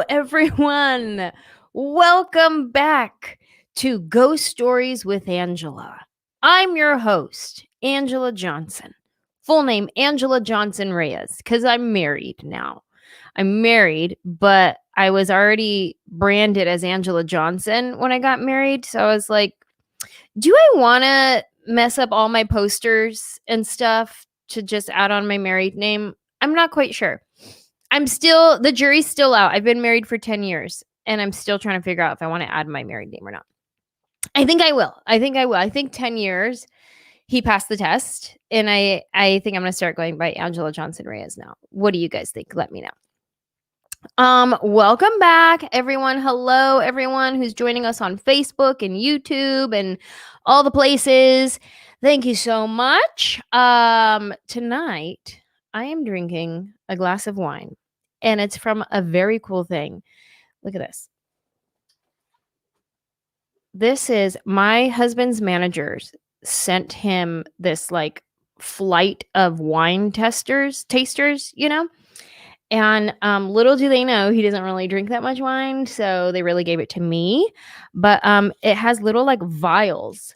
everyone. Welcome back to Ghost Stories with Anjelah. I'm your host, Anjelah Johnson. Full name, Anjelah Johnson-Reyes, because I'm married now. I'm married, but I was already branded as Anjelah Johnson when I got married. So I was like, do I want to mess up all my posters and stuff to just add on my married name? I'm not quite sure. The jury's still out. I've been married for 10 years and I'm still trying to figure out if I want to add my married name or not. I think I will. I think 10 years he passed the test and I think I'm going to start going by Anjelah Johnson-Reyes now. What do you guys think? Let me know. Welcome back, everyone. Hello, everyone who's joining us on Facebook and YouTube and all the places. Thank you so much. Tonight I am drinking a glass of wine, and it's from a very cool thing. Look at this. This is my husband's managers sent him this like flight of wine tasters, and little do they know he doesn't really drink that much wine, so they really gave it to me. But it has little like vials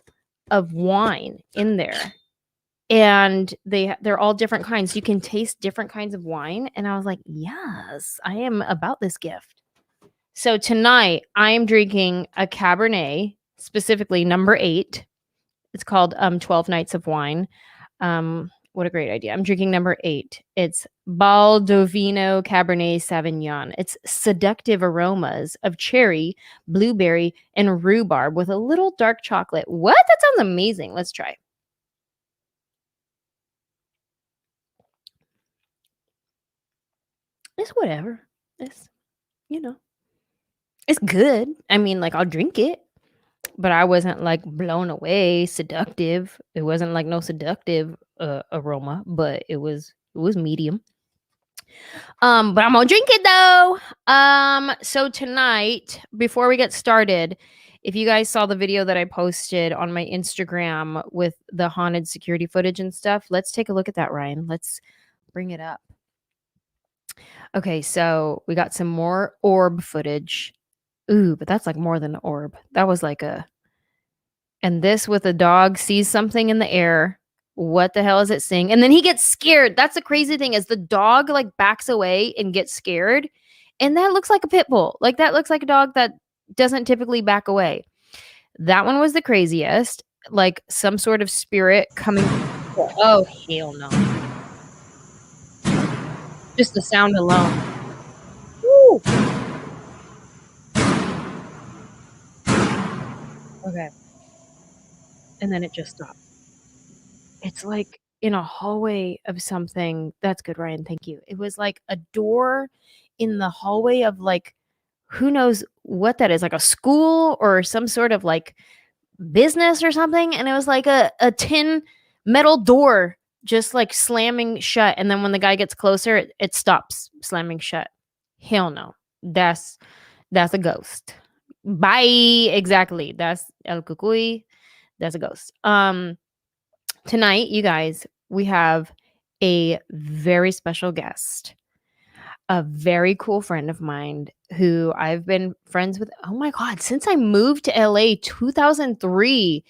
of wine in there. And they're all different kinds. You can taste different kinds of wine. And I was like, yes, I am about this gift. So tonight I am drinking a Cabernet, specifically number 8. It's called 12 Nights of Wine. What a great idea. I'm drinking number 8. It's Baldovino Cabernet Sauvignon. It's seductive aromas of cherry, blueberry, and rhubarb with a little dark chocolate. What? That sounds amazing. Let's try. It's whatever. It's good. I mean, like, I'll drink it, but I wasn't like blown away, seductive. It wasn't like no seductive aroma, but it was medium. But I'm gonna drink it though. So tonight, before we get started, if you guys saw the video that I posted on my Instagram with the haunted security footage and stuff, let's take a look at that, Ryan. Let's bring it up. Okay, so we got some more orb footage. Ooh, but that's like more than an orb. That was like and this with a dog sees something in the air. What the hell is it seeing? And then he gets scared. That's the crazy thing is the dog like backs away and gets scared. And that looks like a pit bull. Like that looks like a dog that doesn't typically back away. That one was the craziest. Like some sort of spirit coming. Oh, hell no. Just the sound alone. Woo. Okay. And then it just stopped. It's like in a hallway of something. That's good, Ryan. Thank you. It was like a door in the hallway of like, who knows what that is, like a school or some sort of like business or something. And it was like a tin metal door just like slamming shut. And then when the guy gets closer, it stops slamming shut. Hell no. That's a ghost. Bye. Exactly. That's El Cucuy. That's a ghost. Tonight, you guys, we have a very special guest, a very cool friend of mine who I've been friends with. Oh my God, since I moved to LA 2003.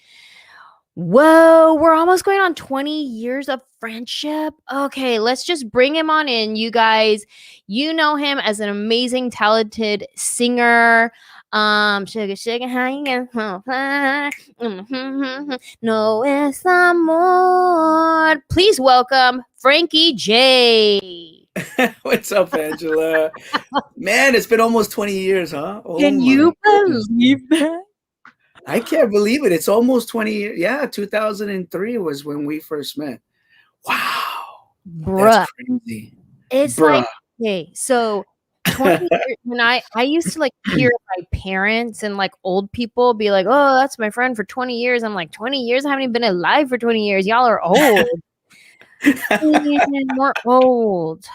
Whoa, we're almost going on 20 years of friendship. Okay, let's just bring him on in, you guys. You know him as an amazing, talented singer. Sugar, sugar, how you get no es amor. Please welcome Frankie J. What's up, Anjelah? Man, it's been almost 20 years, huh? Oh, Can you believe that? I can't believe it. It's almost 20 years. Yeah, 2003 was when we first met. Wow. Bruh. That's crazy. It's like, okay, so 20 years, when I used to like hear my parents and like old people be like, oh, that's my friend for 20 years. I'm like, 20 years? I haven't even been alive for 20 years. Y'all are old. We're old.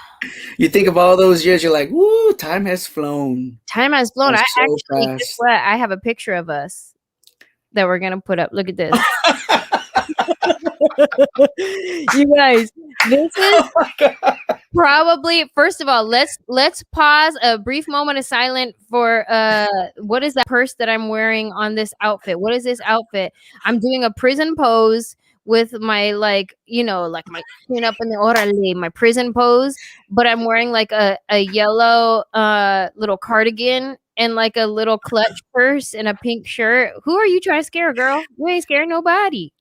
You think of all those years, you're like, woo, time has flown. Time has flown. That's I so actually, fast. guess what? I have a picture of us that we're going to put up. Look at this. You guys, this is Oh my God. probably, first of all, let's pause a brief moment of silence for what is that purse that I'm wearing on this outfit? What is this outfit? I'm doing a prison pose with my, like, like my chin up in the orale, my prison pose, but I'm wearing like a yellow little cardigan and like a little clutch purse and a pink shirt. Who are you trying to scare, girl? You ain't scaring nobody.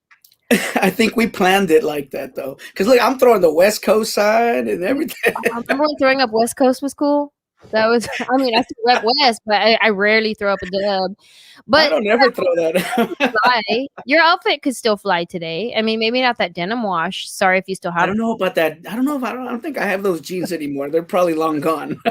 I think we planned it like that though, because look, I'm throwing the West Coast side and everything. Remember when throwing up West Coast was cool? That was, I mean, I threw up West, but I rarely throw up a dub. I But don't ever throw that. fly. Your outfit could still fly today. I mean, maybe not that denim wash. Sorry if you still I have. don't know about that. I don't know if I don't think I have those jeans anymore. They're probably long gone.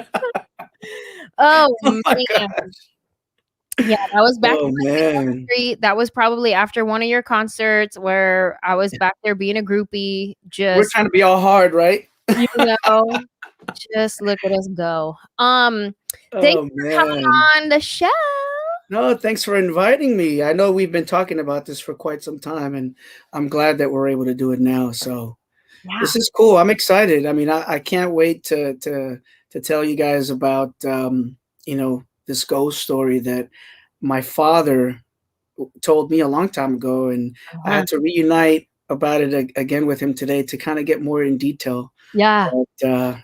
Oh Oh my man, gosh. yeah, that was back Oh in man. the street. That was probably after one of your concerts where I was back there being a groupie. We're Just trying to be all hard, right? know, just look at us go. Thanks Oh for coming man. on the show. No, thanks for inviting me. I know we've been talking about this for quite some time, and I'm glad that we're able to do it now. So Yeah. this is cool. I'm excited. I mean, I can't wait to tell you guys about this ghost story that my father told me a long time ago, and I Uh-huh. had to reunite about it again with him today to kind of get more in detail. Yeah. But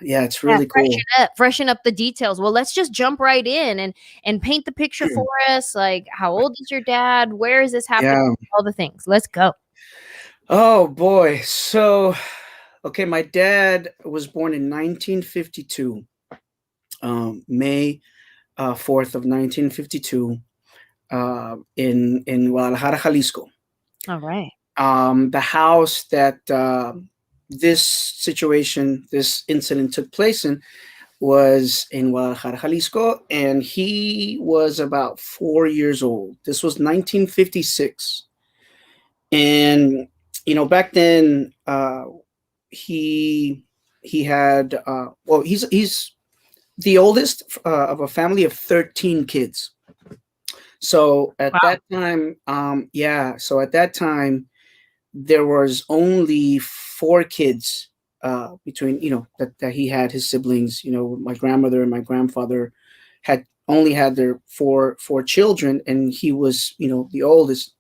yeah, it's Yeah, really cool. freshen up the details. Well, let's just jump right in and paint the picture for us. Like, how old is your dad? Where is this happening? Yeah. All the things. Let's go. Oh boy. So, okay, my dad was born in 1952, May 4th of 1952, in Guadalajara, Jalisco. All right. The house that this incident took place in was in Guadalajara, Jalisco, and he was about 4 years old. This was 1956, and back then, he he had well, he's the oldest of a family of 13 kids. So at Wow. that time, yeah, so at that time there was only four kids between that he had his siblings. My grandmother and my grandfather had only had their four children, and he was the oldest.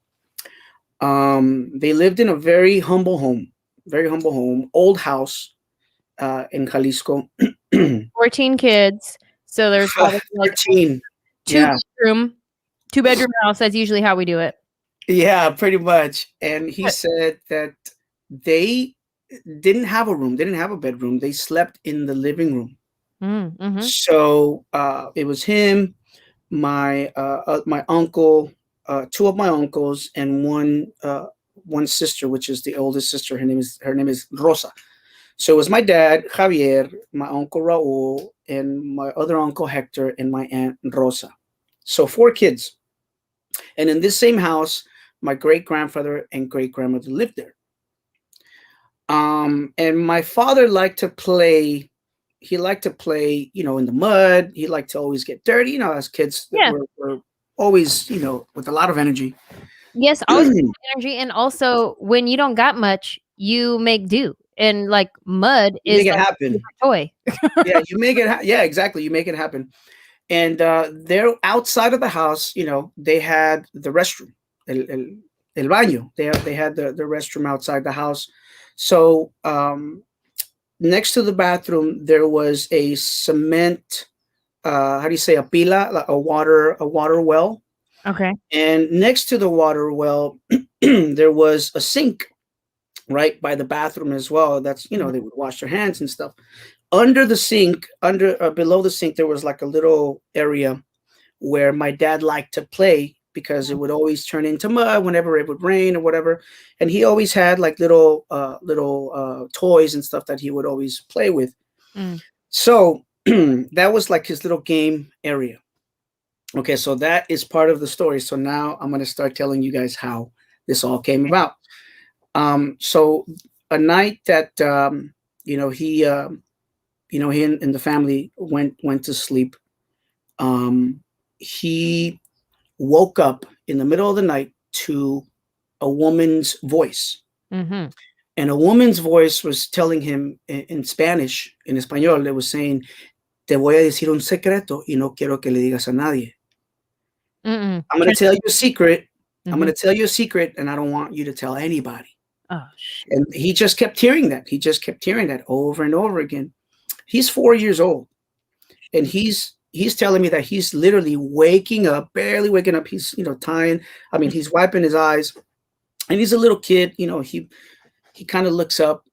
They lived in a very humble home, old house in Jalisco. 14 kids. So there's probably like 13. two Yeah, bedroom, two bedroom house. That's usually how we do it. yeah, pretty much. And he said that they didn't have a room, they didn't have a bedroom. They slept in the living room. Mm-hmm. So it was him, my uncle, two of my uncles, and one sister, which is the oldest sister. Her name is Rosa. So it was my dad, Javier, my uncle Raul, and my other uncle Hector, and my aunt Rosa. So four kids. And in this same house, my great grandfather and great grandmother lived there. And my father liked to play. He liked to play, in the mud. He liked to always get dirty. As kids that Yeah. were always, with a lot of energy. Yes, always energy. And also, when you don't got much, you make do. And like mud You is make it like a happen. favorite toy. Yeah, you make it. Yeah, exactly. You make it happen. And they're outside of the house. They had the restroom, el baño. They had the restroom outside the house. So next to the bathroom, there was a cement. How do you say, a pila, like a water well. Okay. And next to the water well, there was a sink right by the bathroom as well. That's they would wash their hands and stuff. Under the sink, below the sink, there was like a little area where my dad liked to play because it would always turn into mud whenever it would rain or whatever. And he always had like little toys and stuff that he would always play with. Mm. So that was like his little game area. Okay, so that is part of the story. So now I'm going to start telling you guys how this all came about. So a night that he and the family went to sleep. He woke up in the middle of the night to a woman's voice. Mm-hmm. And a woman's voice was telling him in Spanish, in español, it was saying, te voy a decir un secreto y no quiero que le digas a nadie. Mm-mm. I'm going to tell you a secret. I'm going Mhm. to tell you a secret, and I don't want you to tell anybody. Oh, shit. And he just kept hearing that. He just kept hearing that over and over again. He's 4 years old, and he's telling me that he's literally waking up, barely waking up. He's tying. I mean, he's wiping his eyes, and he's a little kid. He kind of looks up,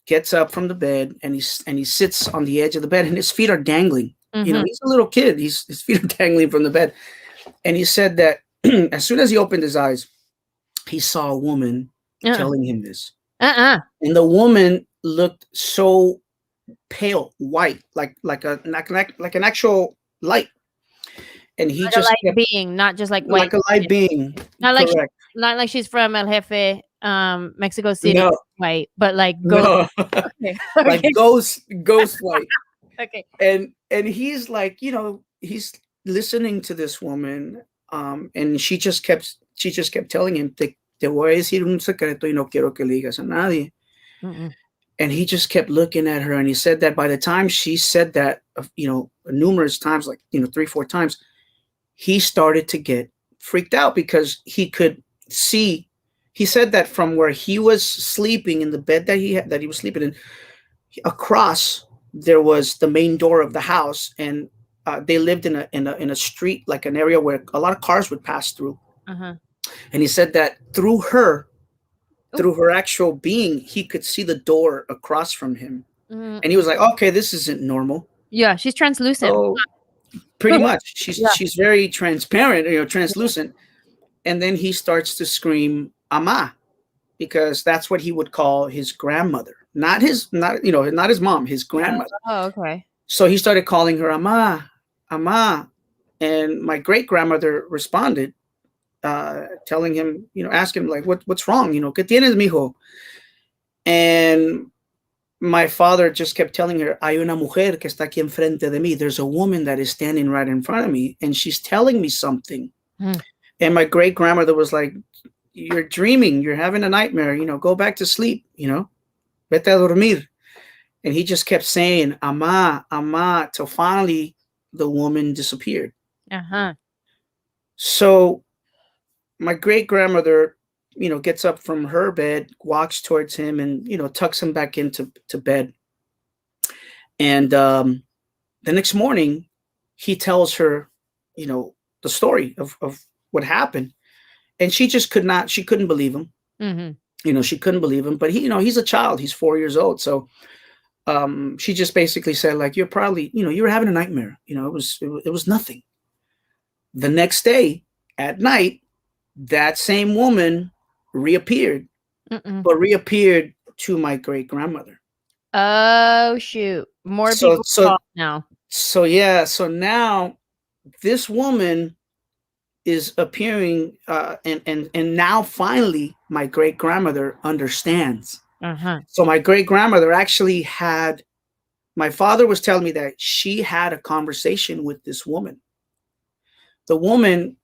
gets up from the bed, and he sits on the edge of the bed, and his feet are dangling. Mhm. He's a little kid. His feet are dangling from the bed, and he said that as soon as he opened his eyes, he saw a woman telling him this. And the woman looked so pale, white, like an actual light. And he Like just a light kept, being, not just like white. like a light being. Not like Correct. not like she's from El Jefe, Mexico City, No, white, but like ghost. no, Okay. like Okay. ghost white. Okay. And he's like, he's listening to this woman, and she just kept telling him, te voy a decir un secreto y no quiero que le digas a nadie. Mm-mm. And he just kept looking at her, and he said that by the time she said that, numerous times, like 3-4 times, he started to get freaked out because he could see. He said that from where he was sleeping in the bed that he was sleeping in, across there was the main door of the house, and they lived in a street, like an area where a lot of cars would pass through. Uh-huh. And he said that through her actual being, he could see the door across from him. Mm. And he was like, okay, this isn't normal. Yeah, she's translucent. So pretty much she's very transparent, translucent. And then he starts to scream ama, because that's what he would call his grandmother, not his mom, his grandmother. Oh, okay. So he started calling her ama, ama. And my great grandmother responded, telling him, asking him, like, what's wrong? ¿Qué tienes, mijo? And my father just kept telling her, hay una mujer que está aquí enfrente de mí. There's a woman that is standing right in front of me, and she's telling me something. And my great grandmother was like, you're dreaming, you're having a nightmare, go back to sleep, vete a dormir. And he just kept saying, ama, ama, till finally the woman disappeared. Uh-huh. So my great grandmother, gets up from her bed, walks towards him, and tucks him back into bed. And the next morning, he tells her, the story of what happened, and she just couldn't believe him. Mm-hmm. She couldn't believe him. But he's a child. He's 4 years old. So she just basically said, like, you're probably, you were having a nightmare. It was nothing. The next day at night, that same woman reappeared, but reappeared to my great grandmother. Oh, shoot. More people now. So yeah. So now this woman is appearing, and now finally my great grandmother understands. So my great grandmother actually had, my father was telling me that she had a conversation with this woman. The woman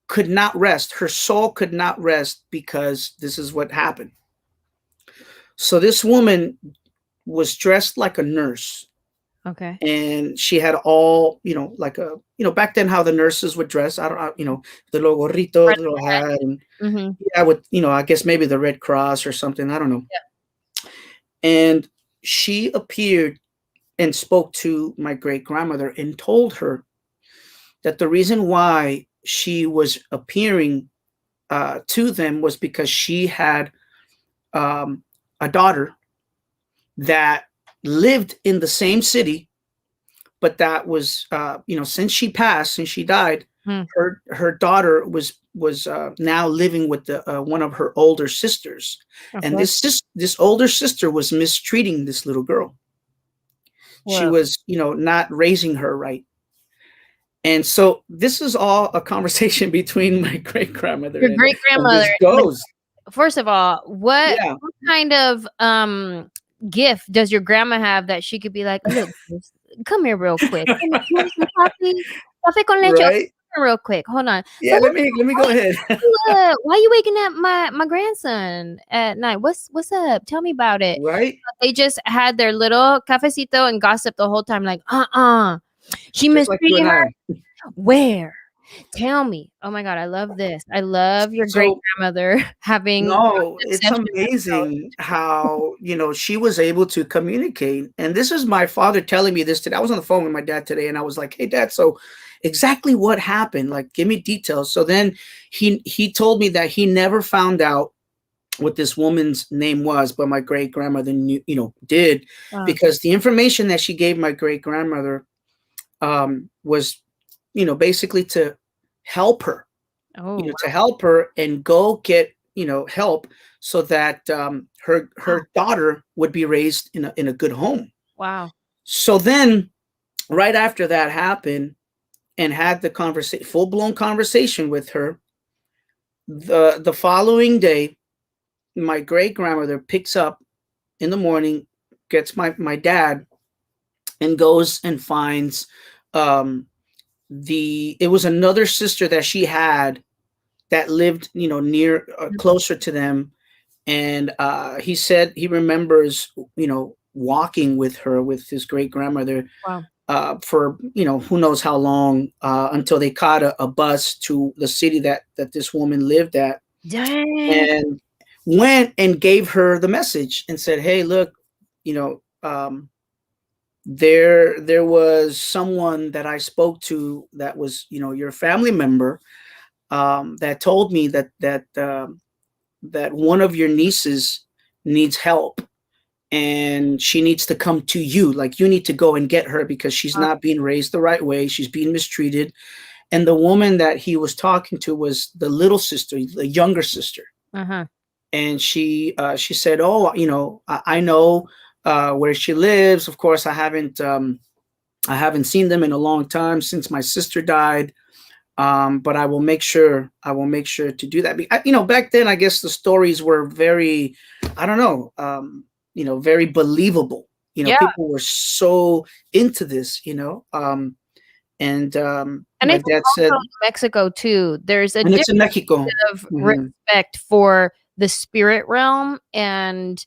could not rest. Her soul could not rest, because this is what happened. So this woman was dressed like a nurse. Okay. And she had all, like back then how the nurses would dress. I don't, the little gorrito, the little hat, and yeah, with, I guess maybe the Red Cross or something. I don't know. Yeah. And she appeared and spoke to my great grandmother and told her that the reason why she was appearing to them was because she had a daughter that lived in the same city, but that was, since she died, her daughter was now living with one of her older sisters. Okay. And this older sister was mistreating this little girl. Whoa. She was, not raising her right. And so this is all a conversation between my great grandmother. Your great grandmother. First of all, what kind of gift does your grandma have that she could be like, look, come here real quick. Coffee con leche. Right? real quick. Hold on. Yeah, let me go ahead. Why you waking up my grandson at night? What's up? Tell me about it. Right? They just had their little cafecito and gossip the whole time. Like, she Just like you mistreated and her. I. Where? Tell me. Oh my God, I love this. I love your great So grandmother having no, gossip it's sessions. amazing how, she was able to communicate. And this is my father telling me this today. I was on the phone with my dad today and I was like, "Hey dad, so exactly what happened? Like, give me details." So then he told me that he never found out what this woman's name was, but my great grandmother knew, did, Wow. because the information that she gave my great grandmother was, basically to help her, Oh, wow. to help her and go get, help so that her daughter would be raised in a good home. Wow. So then, right after that happened, and had the conversation, full blown conversation with her, the following day, my great grandmother picks up in the morning, gets my dad, and goes and finds um, it was another sister that she had that lived, near, closer to them. And he said he remembers, walking with her, with his great grandmother, Wow. for, who knows how long, until they caught a bus to the city that this woman lived at, Dang. and went and gave her the message and said, "Hey, look, you know, there was someone that I spoke to that was, your family member, that told me that one of your nieces needs help, and she needs to come to you. Like, you need to go and get her because she's Wow. not being raised the right way. She's being mistreated." And the woman that he was talking to was the little sister, the younger sister. Uh-huh. And she said, "Oh, I know where she lives. Of course, I haven't seen them in a long time since my sister died. But I will make sure to do that." Back then, I guess the stories were very, I don't know, very believable. Yeah. People were so into this. And And I my think dad also said, in Mexico too, there's a and it's in difference Mexico. of Mhm. respect for the spirit realm and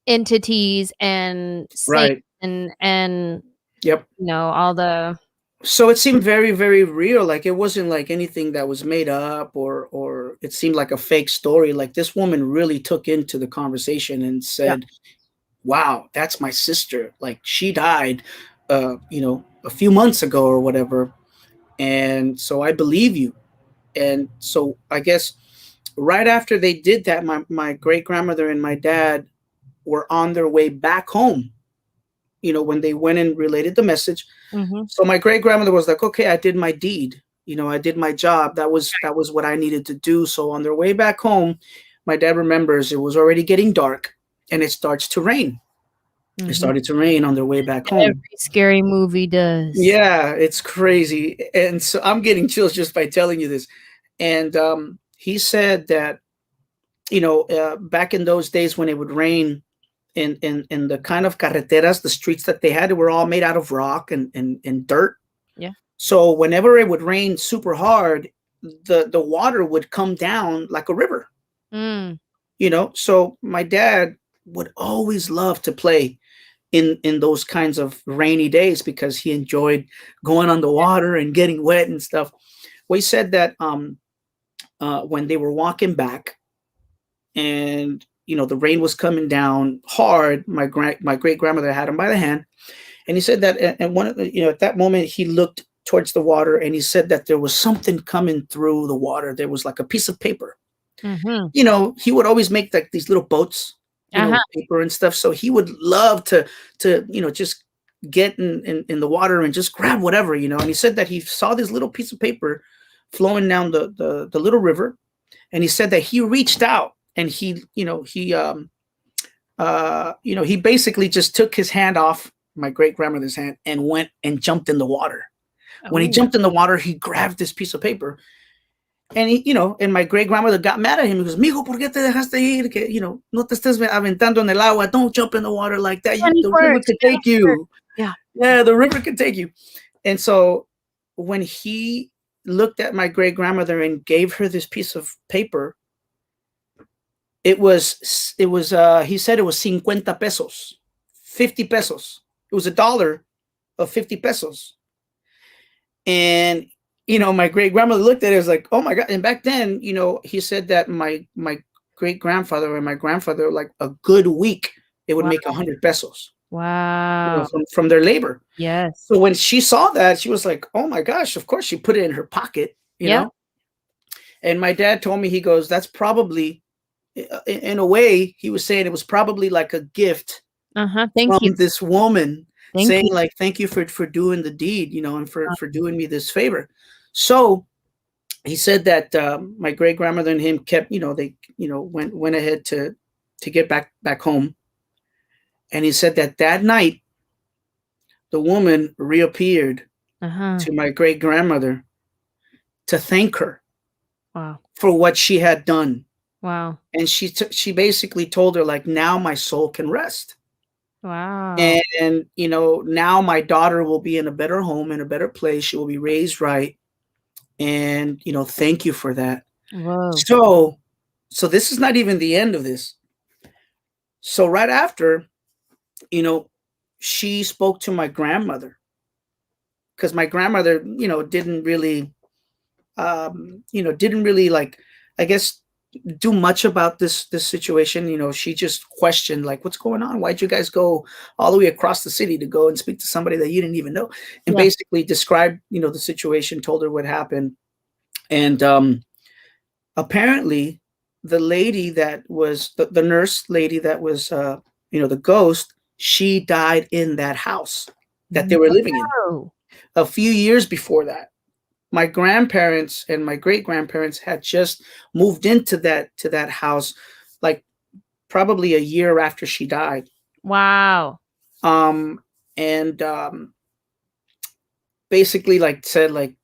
entities and saints Right. and Yep. all the So it seemed very, very real. Like, it wasn't like anything that was made up, or it seemed like a fake story. Like, this woman really took into the conversation and yeah. said, "Wow, that's my sister. Like, she died, a few months ago or whatever. And so I believe you." And so I guess right after they did that, my great grandmother and my dad were on their way back home, when they went and related the message. Mhm. So my great grandmother was like, "Okay, I did my deed. I did my job. That was what I needed to do." So on their way back home, my dad remembers it was already getting dark and it starts to rain. It Mhm. started to rain on their way back home. Every scary movie does. Yeah, it's crazy. And so I'm getting chills just by telling you this. And he said that, back in those days when it would rain, in the kind of carreteras, the streets that they had, were all made out of rock and dirt. Yeah. So whenever it would rain super hard, the water would come down like a river. Mm. So my dad would always love to play in those kinds of rainy days because he enjoyed going on the water and getting wet and stuff. We said that when they were walking back, and the rain was coming down hard, my great grandmother had him by the hand, and he said that, and one of the, at that moment he looked towards the water, and he said that there was something coming through the water. There was like a piece of paper. Mhm. He would always make like these little boats, Uh-huh. paper and stuff. So he would love to just get in the water and just grab whatever. And he said that he saw this little piece of paper flowing down the little river, and he said that he reached out and he basically just took his hand off my great grandmother's hand and went and jumped in the water. When he Oh. jumped in the water, he grabbed this piece of paper. And and my great grandmother got mad at him. He goes, "Mijo, ¿por qué te dejaste ir? Que, no te estés aventando en el agua. Don't jump in the water like that. Spanish The river words, could Spanish take words. you. Yeah. Yeah, the river could take you." And so when he looked at my great grandmother and gave her this piece of paper, it was he said it was 50 pesos, 50 pesos. It was a dollar of 50 pesos. And my great grandmother looked at it, was like, oh my God. And back then, he said that my great grandfather and my grandfather, like a good week, they would Wow. make 100 pesos, Wow. from their labor. Yes. So when she saw that, she was like, oh my gosh, of course she put it in her pocket, Yeah. And my dad told me, he goes, that's probably, in a way, he was saying it was probably like a gift Thank from you. this woman, Thank saying you. like, thank you for doing the deed, and for doing me this favor. So he said that my great grandmother and him kept, they, went ahead to get back home. And he said that night, the woman reappeared to my great grandmother to thank her Wow. for what she had done. Wow. And she basically told her, like, now my soul can rest. Wow. And now my daughter will be in a better home, in a better place. She will be raised right. And thank you for that. Whoa. So this is not even the end of this. So right after, she spoke to my grandmother, because my grandmother, didn't really, like, I guess, do much about this situation. She just questioned, like, what's going on? Why'd you guys go all the way across the city to go and speak to somebody that you didn't even know? And basically described, the situation, told her what happened. And apparently the lady that was the nurse lady that was, the ghost, she died in that house that they were living in a few years before that. My grandparents and my great grandparents had just moved into that house, like probably a year after she died. Wow. And basically, like, said, like,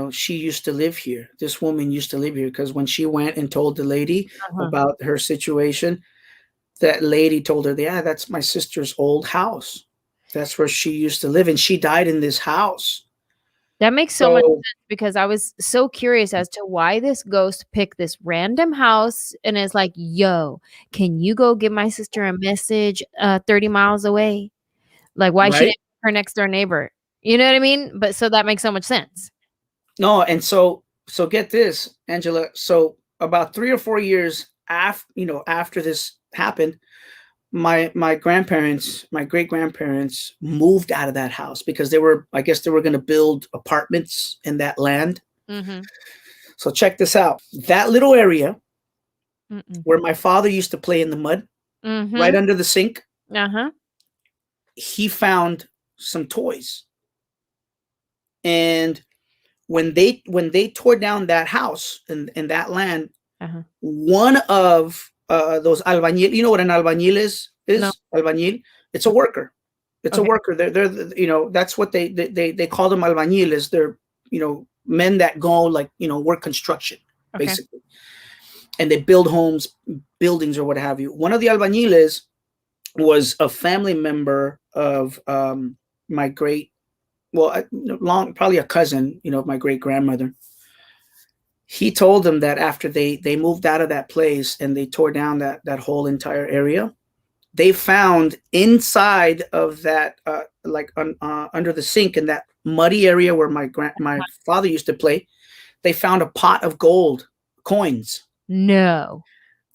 she used to live here. This woman used to live here, because when she went and told the lady about her situation, that lady told her, yeah, that's my sister's old house. That's where she used to live, and she died in this house. That makes so much sense, because I was so curious as to why this ghost picked this random house and is like, yo, can you go give my sister a message 30 miles away? Like, why she didn't pick her next door neighbor? You know what I mean? But so that makes so much sense. No, and so get this, Anjelah. So about 3 or 4 years after this happened, my grandparents, my great grandparents, moved out of that house, because I guess they were going to build apartments in that land. So check this out. That little area where my father used to play in the mud, right under the sink, he found some toys. And when they tore down that house and that land, one of those albañil, you know what an albañil is? No. Albañil? It's a worker. It's a worker. They're that's what they call them, albañiles. They're, men that go, like, work construction, basically. And they build homes, buildings, or what have you. One of the albañiles was a family member of my great, probably a cousin, of my great grandmother. He told them that after they moved out of that place and they tore down that whole entire area, they found inside of that, under the sink, in that muddy area where my father used to play, they found a pot of gold coins. No.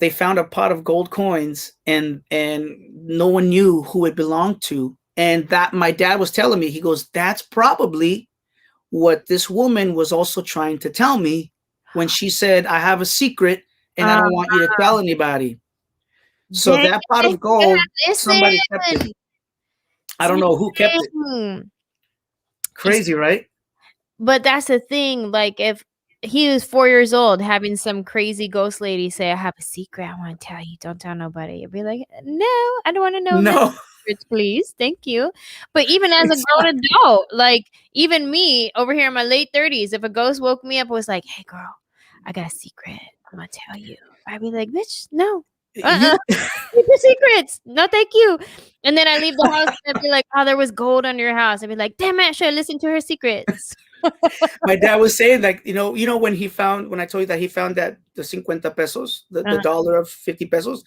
They found a pot of gold coins, and no one knew who it belonged to. And that, my dad was telling me, he goes, that's probably what this woman was also trying to tell me when she said, I have a secret and I don't want you to tell anybody. So that pot of gold, somebody kept it. I don't know who kept it. Crazy, right? But that's the thing. Like, if he was 4 years old, having some crazy ghost lady say, I have a secret I want to tell you, don't tell nobody, you'd be like, no, I don't want to know. No. Secrets, please, thank you. But even as a grown adult, like, even me over here in my late 30s, if a ghost woke me up and was like, hey girl, I got a secret I'm gonna tell you, I'd be like, bitch, no. Keep your secrets. No, thank you. And then I leave the house and I'd be like, oh, there was gold under your house. I'd be like, damn it, should I listen to her secrets? My dad was saying, like, when I told you that he found that the 50 pesos, the dollar of 50 pesos,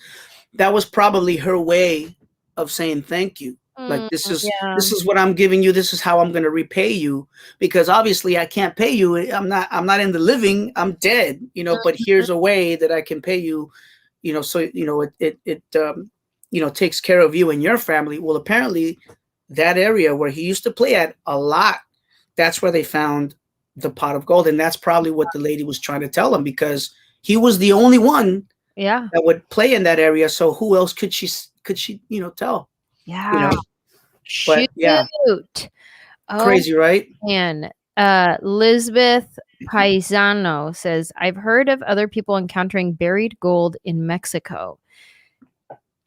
that was probably her way of saying thank you. Like, this Yeah. is what I'm giving you. This is how I'm going to repay you, because obviously I can't pay you. I'm not in the living. I'm dead. But here's a way that I can pay you. So it takes care of you and your family. Well, apparently, that area where he used to play at a lot, that's where they found the pot of gold, and that's probably what the lady was trying to tell him, because he was the only one Yeah. that would play in that area. So who else could she tell? Yeah. But yeah, Shoot. Oh, crazy, right? man. Lisbeth Paisano says, I've heard of other people encountering buried gold in Mexico.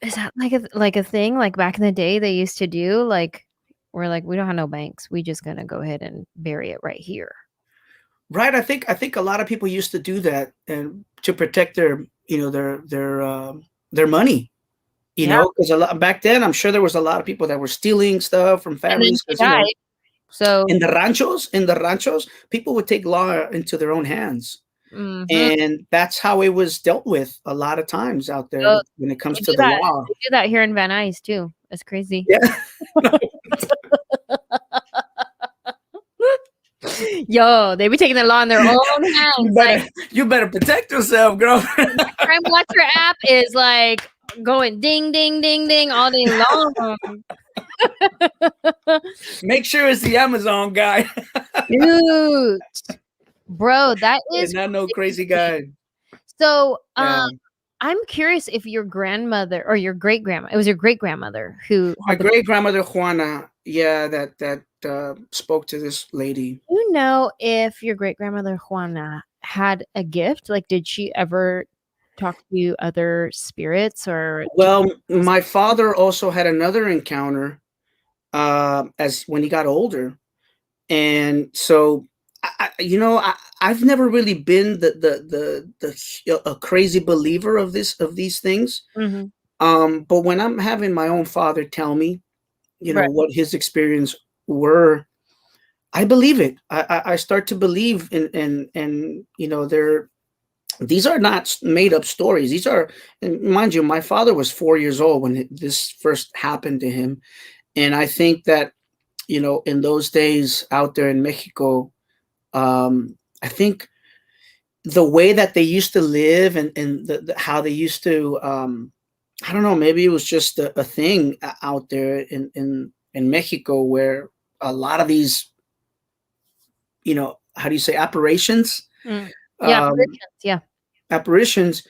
Is that like a thing? Like back in the day they used to do? Like, we're like, we don't have no banks. We just gonna go ahead and bury it right here. Right. I think a lot of people used to do that, and to protect their money. Yeah. Because a lot back then, I'm sure there was a lot of people that were stealing stuff from And then families. she 'Cause, died. So in the ranchos, people would take law into their own hands. mhm. And that's how it was dealt with a lot of times out there So when it comes they to do the that. law. They do that here in Van Nuys too. It's crazy. Yeah. Yo, they be taking the law in their own hands. You better protect yourself, girl. Crime Watcher app is like going ding, ding, ding, ding all day long. Make sure it's the Amazon guy. Dude, bro, that is not no crazy guy. So, Yeah. I'm curious if your grandmother or your great grandma, it was your great grandmother who My great grandmother Juana, that spoke to this lady. Do you know if your great grandmother Juana had a gift? Like, did she ever talk to other spirits or? Well, my father also had another encounter as when he got older, and so I've never really been a crazy believer of these things. Mhm. But when I'm having my own father tell me, Right. what his experience were, I believe it. I start to believe and these are not made up stories. These are, and mind you, my father was 4 years old when this first happened to him. And I think that, in those days out there in Mexico, I think the way that they used to live and how they used to, I don't know, maybe it was just a thing out there in Mexico, where a lot of these, how do you say, apparitions? Mm. Yeah, yeah. Apparitions,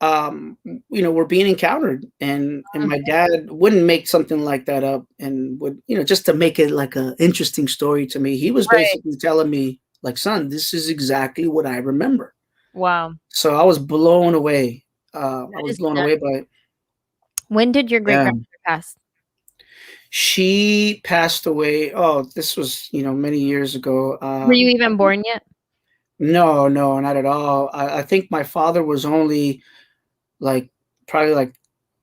were being encountered, and my dad wouldn't make something like that up, and would, just to make it like an interesting story to me. He was Right. basically telling me, like, son, this is exactly what I remember. Wow. So I was blown away. I was is blown nuts. away by it. When did your great grandmother pass? She passed away. Oh, this was, many years ago. Were you even born yet? No, not at all. I think my father was only probably like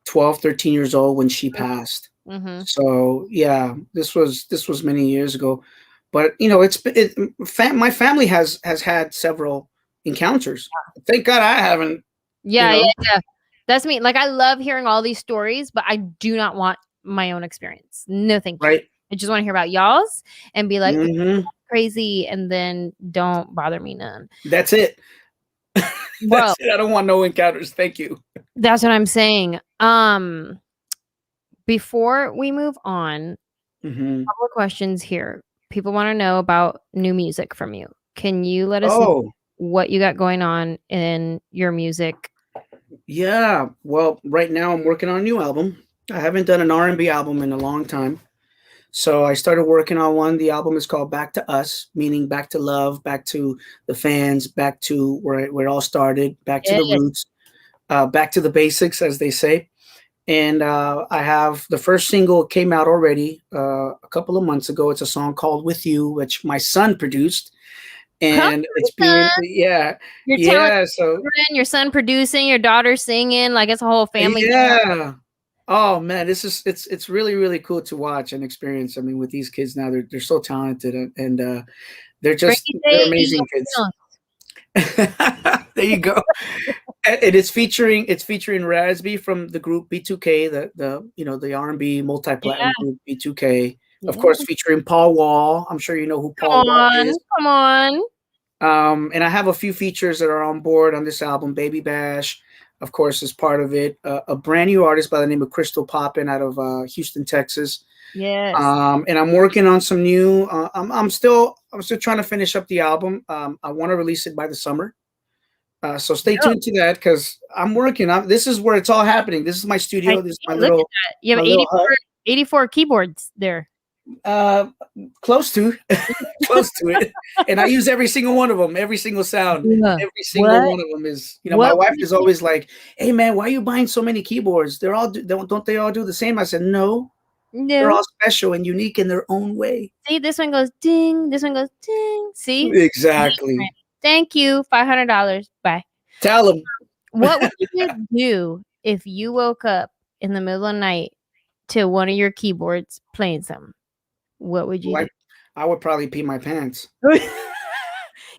12, 13 years old when she passed. Mhm. So yeah, this was many years ago. But my family has had several encounters. Thank God I haven't. Yeah, yeah. That's me. Like, I love hearing all these stories, but I do not want my own experience. No, thank you. Right. I just want to hear about y'all's and be like, Mhm. crazy, and then don't bother me none. That's it. Bro, That's it. I don't want no encounters. Thank you. that's what I'm saying. Before we move on, Mhm. a couple of questions here. People want to know about new music from you. Can you let us know what you got going on in your music? Yeah. Well, right now I'm working on a new album. I haven't done an R&B album in a long time. So I started working on one. The album is called Back to Us, meaning back to love, back to the fans, back to where it all started, back to the roots, back to the basics, as they say. And I have the first single came out already a couple of months ago. It's a song called With You, which my son produced. And it's being, so your son producing, your daughter singing, like it's a whole family. Yeah. Oh man, it's really, really cool to watch and experience. I mean, with these kids now, they're so talented, and They're Frankie they're J y amazing kids. There you go. And it's featuring Razby from the group B2K, the R&B multi-platinum Yeah. group B2K. Of Yeah. course, featuring Paul Wall. I'm sure you know who Paul Come Wall on, is. come on. And I have a few features that are on board on this album. Baby Bash, of course, is part of it. A brand new artist by the name of Crystal Poppin out of Houston, Texas. Yes. And I'm working on some new. I'm still trying to finish up the album. I want to release it by the summer. So stay tuned to that because I'm working. This is where it's all happening. This is my studio. This is my Look little. at that. You have my little 84 keyboards there. close to it, and I use every single one of them, every single sound. Yeah. Every single one of them is, my wife is always like, hey man, why are you buying so many keyboards? They're all don't they all do the same? I said no, they're all special and unique in their own way. See, this one goes ding, this one goes ding. See, exactly. Thank you, $500. Bye. Tell them. What would you do if you woke up in the middle of the night to one of your keyboards playing something? What would you do? I would probably pee my pants. You'd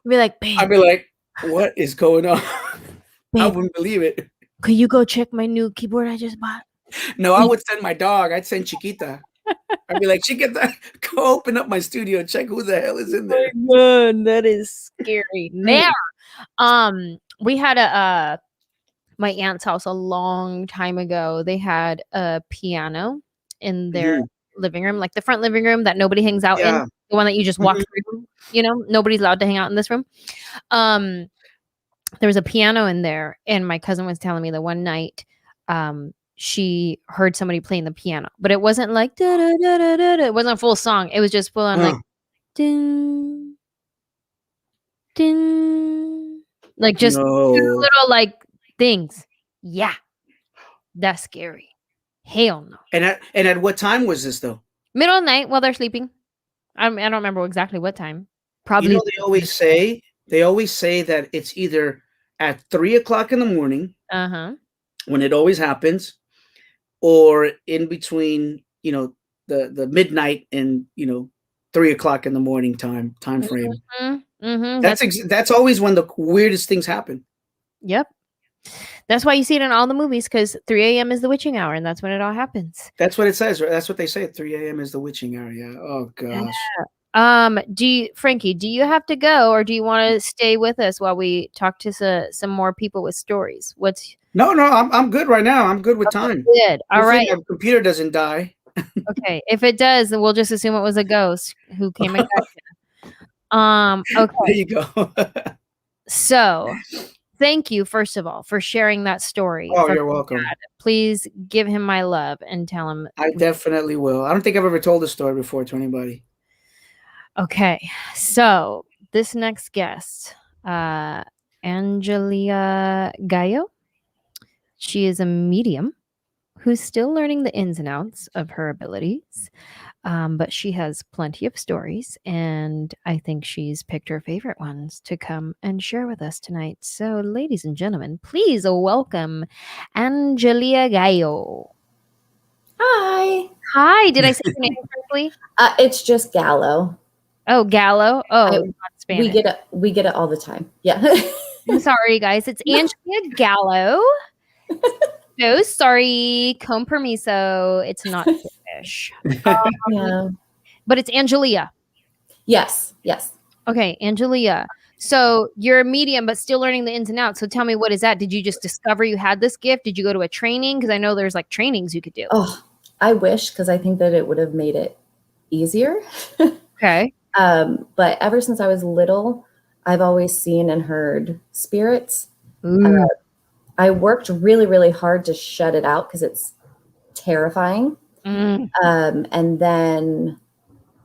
be like, babe. I'd be like, what is going on? Babe, I wouldn't believe it. Could you go check my new keyboard I just bought? No, I would send my dog. I'd send Chiquita. I'd be like, Chiquita, go open up my studio, check who the hell is in there. Oh my God, that is scary. There. We had my aunt's house a long time ago. They had a piano in their living room, like the front living room that nobody hangs out in, the one that you just walk through. Nobody's allowed to hang out in this room. There was a piano in there, and my cousin was telling me that one night she heard somebody playing the piano, but it wasn't like da da da da da. It wasn't a full song. It was just full on like ding ding, like just two little like things. Yeah, that's scary. Hell no. And at what time was this though? Middle of the night while they're sleeping. I don't remember exactly what time. Probably. They always say that it's either at 3 o'clock in the morning, when it always happens, or in between, the midnight and 3 o'clock in the morning time frame. That's always when the weirdest things happen. Yep. That's why you see it in all the movies, because 3 a.m. is the witching hour, and that's when it all happens. That's what it says. That's what they say. 3 a.m. is the witching hour. Yeah. Oh gosh. Yeah. Frankie, do you have to go, or do you want to stay with us while we talk to some more people with stories? No, I'm good right now. I'm good with time. Good. All right. My computer doesn't die. Okay. If it does, then we'll just assume it was a ghost who came and got you. Okay. There you go. So, thank you, first of all, for sharing that story. Oh, you're welcome. Dad. Please give him my love and tell him. I definitely will. I don't think I've ever told this story before to anybody. Okay. So, this next guest, Angelia Gallo. She is a medium who's still learning the ins and outs of her abilities, but she has plenty of stories, and I think she's picked her favorite ones to come and share with us tonight. So, ladies and gentlemen, please welcome Angelia Gallo. Hi. Hi. Did I say your name correctly? It's just Gallo. Oh, Gallo. Oh, not Spanish. We get it all the time. Yeah. I'm sorry, guys. It's Angelia Gallo. So sorry. Con permiso. It's not Spanish. Yeah. But it's Angelia. Yes. Okay, Angelia. So you're a medium, but still learning the ins and outs. So tell me, what is that? Did you just discover you had this gift? Did you go to a training? Because I know there's like trainings you could do. Oh, I wish, because I think that it would have made it easier. Okay. But ever since I was little, I've always seen and heard spirits. I worked really, really hard to shut it out because it's terrifying. And then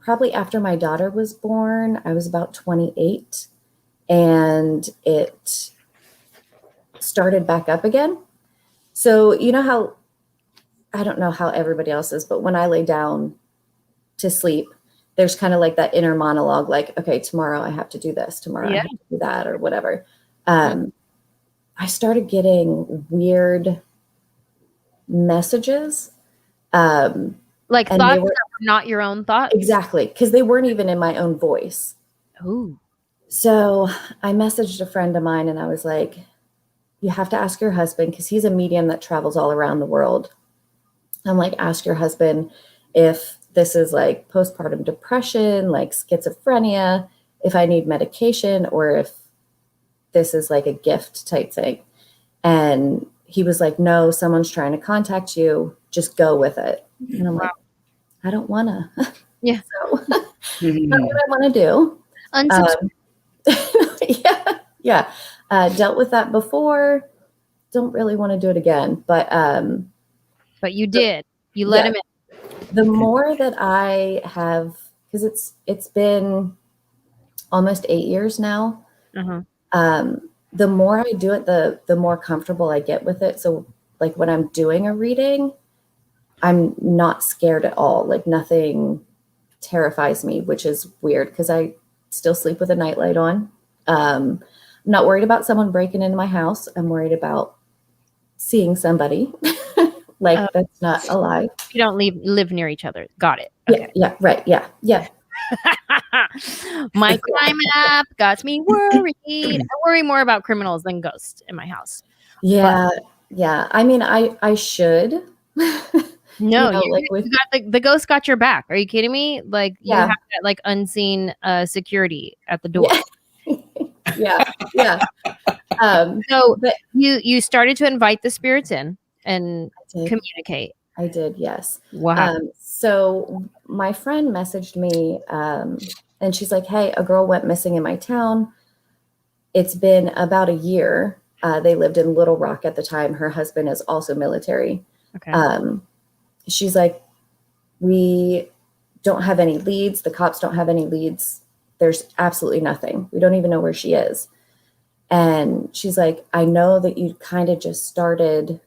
probably after my daughter was born, I was about 28, and it started back up again. So you know how, I don't know how everybody else is, but when I lay down to sleep, there's kind of like that inner monologue, like, okay, tomorrow I have to do this, tomorrow I have to do that, or whatever. I started getting weird messages. Like thoughts that were not your own thoughts? Exactly. Because they weren't even in my own voice. Oh. So I messaged a friend of mine and I was like, you have to ask your husband, because he's a medium that travels all around the world. I'm like, ask your husband if this is like postpartum depression, like schizophrenia, if I need medication, or if this is like a gift type thing. And he was like, no, someone's trying to contact you. Just go with it. And I'm like, I don't want to. Yeah. So that's what I want to do. Yeah. Dealt with that before. Don't really want to do it again. But you did. You let him in. The more that I have, because it's been almost 8 years now. The more I do it, the more comfortable I get with it. So like when I'm doing a reading, I'm not scared at all. Like nothing terrifies me, which is weird because I still sleep with a nightlight on. I'm not worried about someone breaking into my house. I'm worried about seeing somebody. Like that's not alive. You don't live near each other. Got it. Okay. Yeah. Right. Yeah. My crime app got me worried. I worry more about criminals than ghosts in my house. Yeah. Yeah. I mean, I should. No, you got the ghost got your back. Are you kidding me? Like you have that like unseen security at the door. Yeah. So but you started to invite the spirits in and communicate. I did, yes. Wow. So my friend messaged me and she's like, hey, a girl went missing in my town. It's been about a year. They lived in Little Rock at the time. Her husband is also military. Okay. She's like, we don't have any leads. The cops don't have any leads. There's absolutely nothing. We don't even know where she is. And she's like, I know that you kind of just started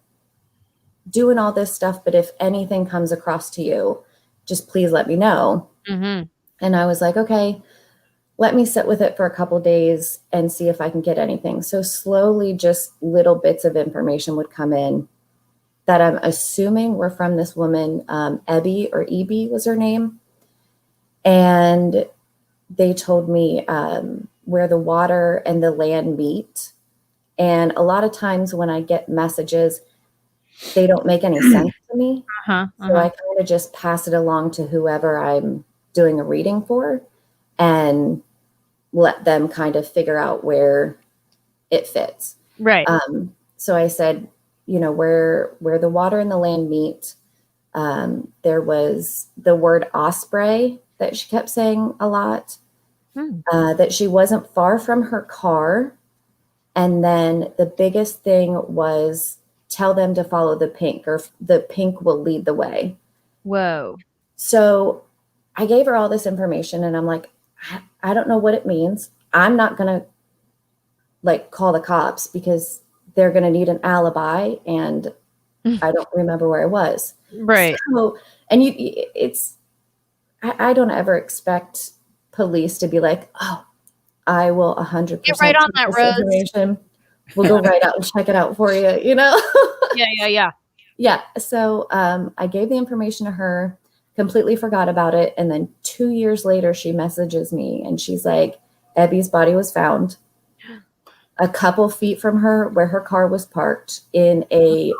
doing all this stuff, but if anything comes across to you, just please let me know. Mm-hmm. And I was like, okay, let me sit with it for a couple of days and see if I can get anything. So slowly, just little bits of information would come in that I'm assuming were from this woman, Ebby was her name. And they told me where the water and the land meet. And a lot of times when I get messages, they don't make any sense to me. So I kind of just pass it along to whoever I'm doing a reading for and let them kind of figure out where it fits. Right. So I said, you know, where the water and the land meet, there was the word Osprey that she kept saying a lot, that she wasn't far from her car. And then the biggest thing was tell them to follow the pink, or the pink will lead the way. Whoa. So I gave her all this information and I'm like, I don't know what it means. I'm not going to like call the cops because they're going to need an alibi and I don't remember where I was. Right. So, and I don't ever expect police to be like, oh, I will 100% get right on that road. We'll go right out and check it out for you, you know? Yeah. So I gave the information to her, completely forgot about it. And then 2 years later, she messages me and she's like, Ebby's body was found a couple feet from her where her car was parked in a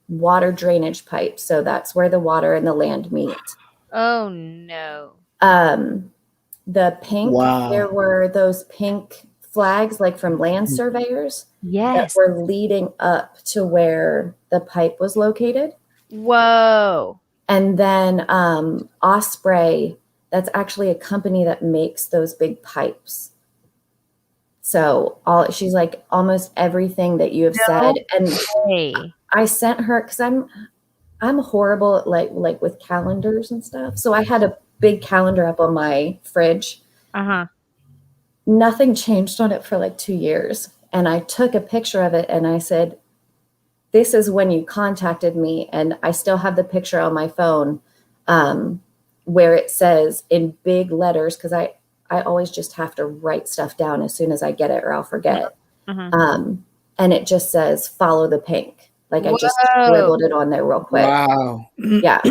water drainage pipe. So that's where the water and the land meet. Oh, no. The pink, there were those pink flags like from land surveyors that were leading up to where the pipe was located. Whoa. And then Osprey, that's actually a company that makes those big pipes. So she's like almost everything that you have said. And I sent her, because I'm horrible at like with calendars and stuff. So I had a big calendar up on my fridge. Nothing changed on it for like 2 years. And I took a picture of it and I said, this is when you contacted me. And I still have the picture on my phone where it says in big letters, because I always just have to write stuff down as soon as I get it or I'll forget. And it just says, follow the pink. Like I just scribbled it on there real quick. Wow. Yeah.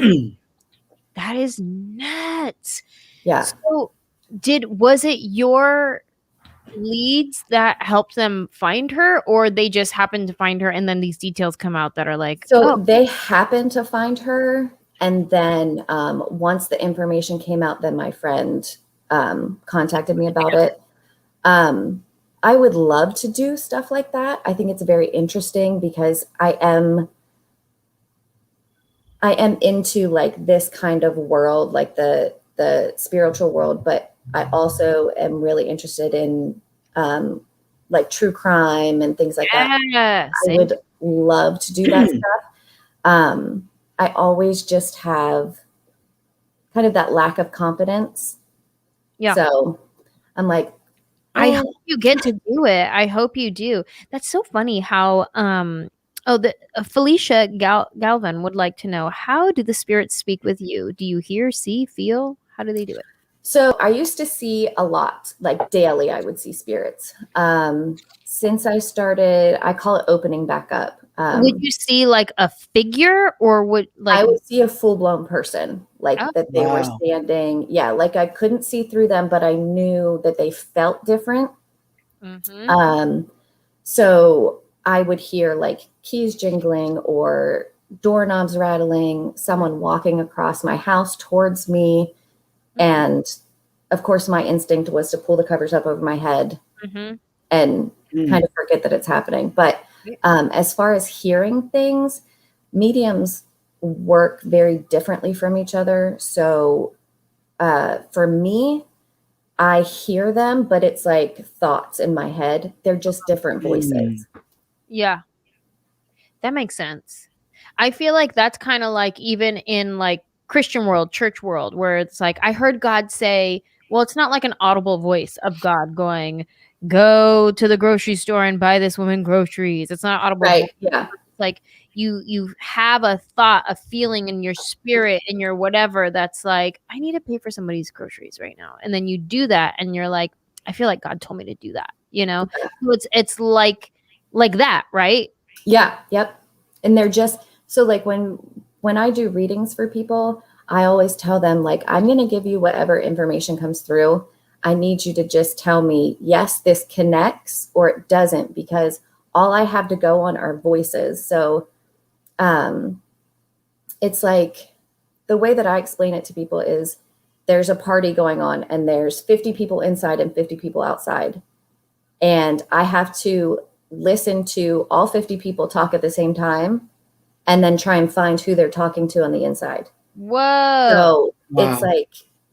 That is nuts. Yeah. So was it your leads that helped them find her, or they just happened to find her and then these details come out that are like, so they happened to find her, and then once the information came out, then my friend contacted me about it. I would love to do stuff like that. I think it's very interesting because I am into like this kind of world, like the spiritual world, but I also am really interested in like true crime and things like that. I would love to do that stuff. I always just have kind of that lack of confidence. Yeah. So I'm like, I hope you get to do it. I hope you do. That's so funny how Felicia Galvin would like to know, how do the spirits speak with you? Do you hear, see, feel? How do they do it? So I used to see a lot, like daily, I would see spirits. Since I started, I call it opening back up. Would you see like a figure, or I would see a full-blown person, like that they were Wow. standing. Yeah, like I couldn't see through them, but I knew that they felt different. So I would hear like keys jingling or doorknobs rattling, someone walking across my house towards me. And of course, my instinct was to pull the covers up over my head and kind of forget that it's happening. But as far as hearing things, mediums work very differently from each other. So for me, I hear them, but it's like thoughts in my head. They're just different voices. Yeah, that makes sense. I feel like that's kind of like even in like Christian world, church world, where it's like, I heard God say, well, it's not like an audible voice of God going, go to the grocery store and buy this woman groceries. It's not audible. Right. Voice. Yeah. It's like you have a thought, a feeling in your spirit, in your whatever, that's like, I need to pay for somebody's groceries right now. And then you do that and you're like, I feel like God told me to do that, you know? So it's like that, right? Yeah. Yep. And they're just, so like when I do readings for people, I always tell them, like, I'm going to give you whatever information comes through. I need you to just tell me, yes, this connects, or it doesn't, because all I have to go on are voices. So it's like, the way that I explain it to people is, there's a party going on and there's 50 people inside and 50 people outside. And I have to listen to all 50 people talk at the same time and then try and find who they're talking to on the inside. Whoa. So Wow. it's like,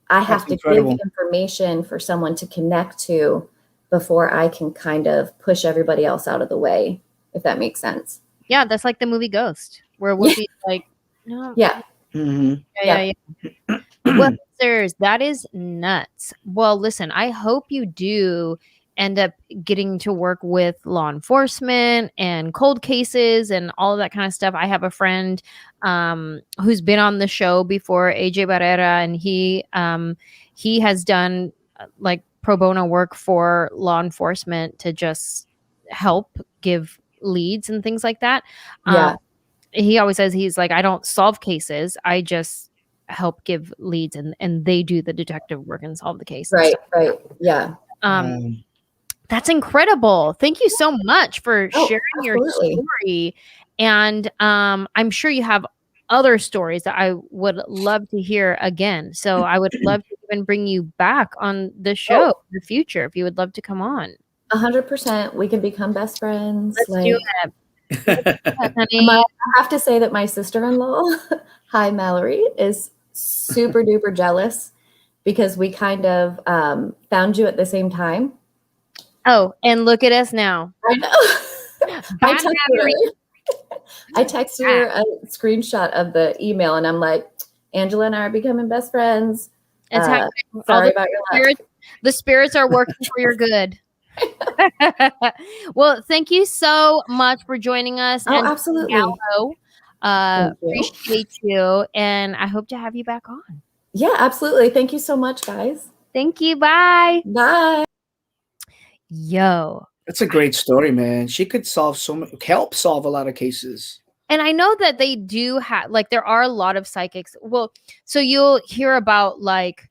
I have to incredible. give information for someone to connect to before I can kind of push everybody else out of the way, if that makes sense. Yeah, that's like the movie Ghost, where Whoopi's like, no. Yeah. Yeah. Well, sirs, that is nuts. Well, listen, I hope you do end up getting to work with law enforcement and cold cases and all of that kind of stuff. I have a friend who's been on the show before, AJ Barrera, and he has done like pro bono work for law enforcement to just help give leads and things like that. He always says, he's like, I don't solve cases, I just help give leads, and they do the detective work and solve the case. Right. Yeah. That's incredible. Thank you so much for sharing your story. And I'm sure you have other stories that I would love to hear again. So I would love to even bring you back on the show in the future if you would love to come on. 100%. We can become best friends. Let's do it. I have to say that my sister-in-law, hi Mallory, is super duper jealous because we kind of found you at the same time. Oh, and look at us now. I know. I text her a screenshot of the email and I'm like, Anjelah and I are becoming best friends. It's happening. Sorry about your luck. The spirits are working for your good. Well, thank you so much for joining us. Oh, absolutely. Appreciate you. And I hope to have you back on. Yeah, absolutely. Thank you so much, guys. Thank you. Bye. Bye. Yo. That's a great story, man. She could help solve a lot of cases. And I know that they do have, like, there are a lot of psychics. Well, so you'll hear about like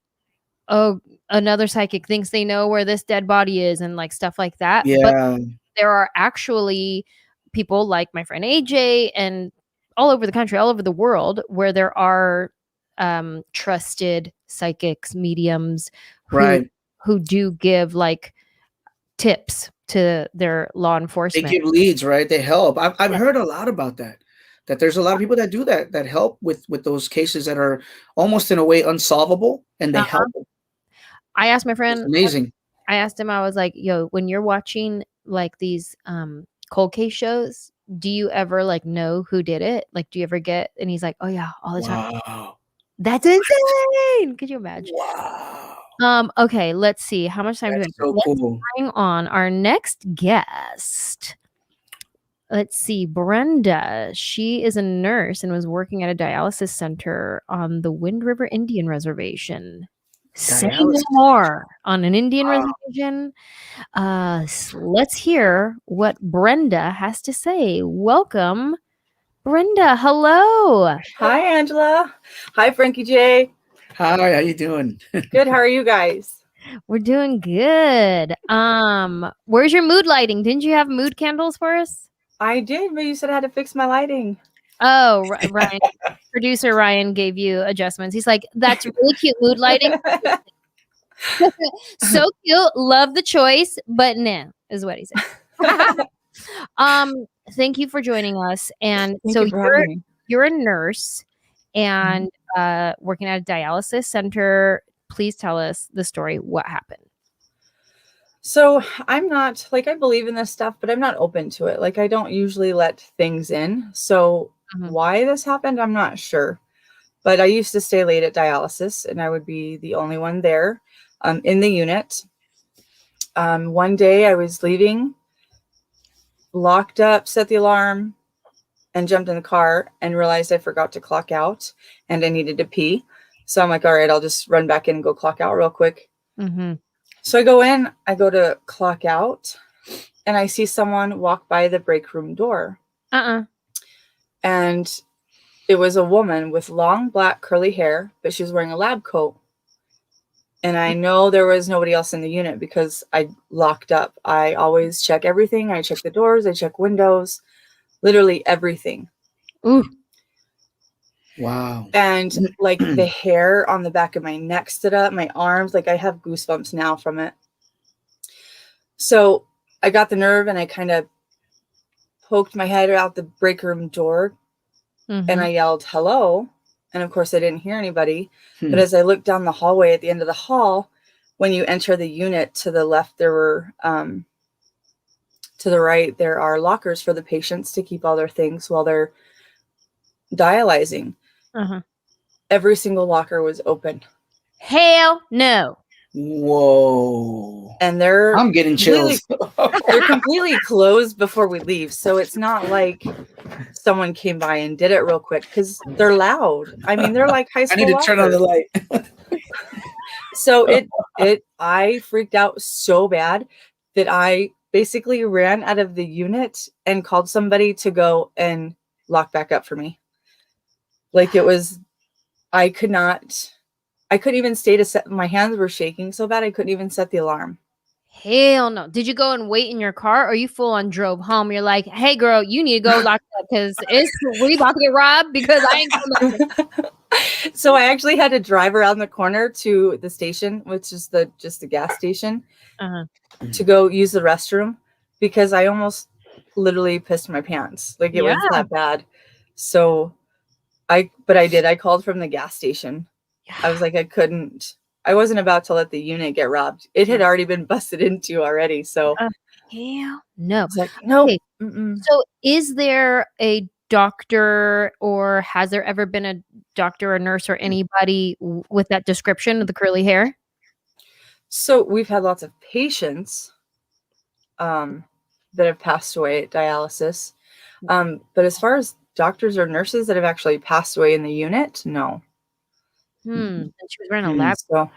oh, another psychic thinks they know where this dead body is and like stuff like that. But Yeah. there are actually people like my friend AJ and all over the country, all over the world, where there are trusted psychics, mediums Right. who do give like tips to their law They enforcement. give leads, right? They help. I've Yeah. heard a lot about that. That there's a lot of people that do that help with those cases that are almost in a way unsolvable, and they help. I asked my It's friend, amazing. I asked him, I was like, yo, when you're watching like these cold case shows, do you ever like know who did it? Like, do you ever get, and he's like, oh yeah, all the time. Wow. That's insane. Could you imagine? Wow. Okay, let's see. How much time do we have? That's so Let's cool. bring on our next guest. Let's see, Brenda. She is a nurse and was working at a dialysis center on the Wind River Indian Reservation. Say no Dialysis. more on an Indian Wow. reservation. Let's hear what Brenda has to say. Welcome, Brenda. Hello. Hi, Anjelah. Hi, Frankie J. Hi, how you doing? Good. How are you guys? We're doing good. Where's your mood lighting? Didn't you have mood candles for us? I did, but you said I had to fix my lighting. Oh, Ryan, producer Ryan gave you adjustments. He's like, that's really cute mood lighting. So cute. Love the choice, but nah, is what he said. Thank you for joining us. And Thank so you for having me. you're a nurse and working at a dialysis center. Please tell us the story. What happened? So I'm not like, I believe in this stuff, but I'm not open to it. Like, I don't usually let things in. So why this happened, I'm not sure. But I used to stay late at dialysis, and I would be the only one there in the unit. One day I was leaving, locked up, set the alarm, and jumped in the car and realized I forgot to clock out and I needed to pee. So I'm like, all right, I'll just run back in and go clock out real quick. So I go in, I go to clock out, and I see someone walk by the break room door. And it was a woman with long black curly hair, but she was wearing a lab coat. And I know there was nobody else in the unit because I locked up. I always check everything. I check the doors, I check windows, literally everything. Ooh. Wow. And like the hair on the back of my neck stood up, my arms, like I have goosebumps now from it. So I got the nerve and I kind of poked my head out the break room door and I yelled, hello. And of course I didn't hear anybody. But as I looked down the hallway at the end of the hall, when you enter the unit, to the left, there were, to the right, there are lockers for the patients to keep all their things while they're dialyzing. Every single locker was open. Hell no. Whoa. And they're I'm getting chills. They're completely closed before we leave. So it's not like someone came by and did it real quick because they're loud. I mean, they're like high school. I need to turn on the light. So I freaked out so bad that I basically ran out of the unit and called somebody to go and lock back up for me. Like it was, I couldn't even stay to set, my hands were shaking so bad I couldn't even set the alarm. Hell no. Did you go and wait in your car or you full on drove home? You're like, hey girl, you need to go lock up because we about to get robbed because I ain't coming. So I actually had to drive around the corner to the station, which is just the gas station, to go use the restroom because I almost literally pissed my pants. Like it was that bad. So I called from the gas station. I was like, I wasn't about to let the unit get robbed. It had already been busted into already. So hell no. Like, no. Okay. So is there a doctor or has there ever been a doctor or nurse or anybody with that description of the curly hair? So we've had lots of patients that have passed away at dialysis. But as far as doctors or nurses that have actually passed away in the unit, no. And she was wearing a lab. So,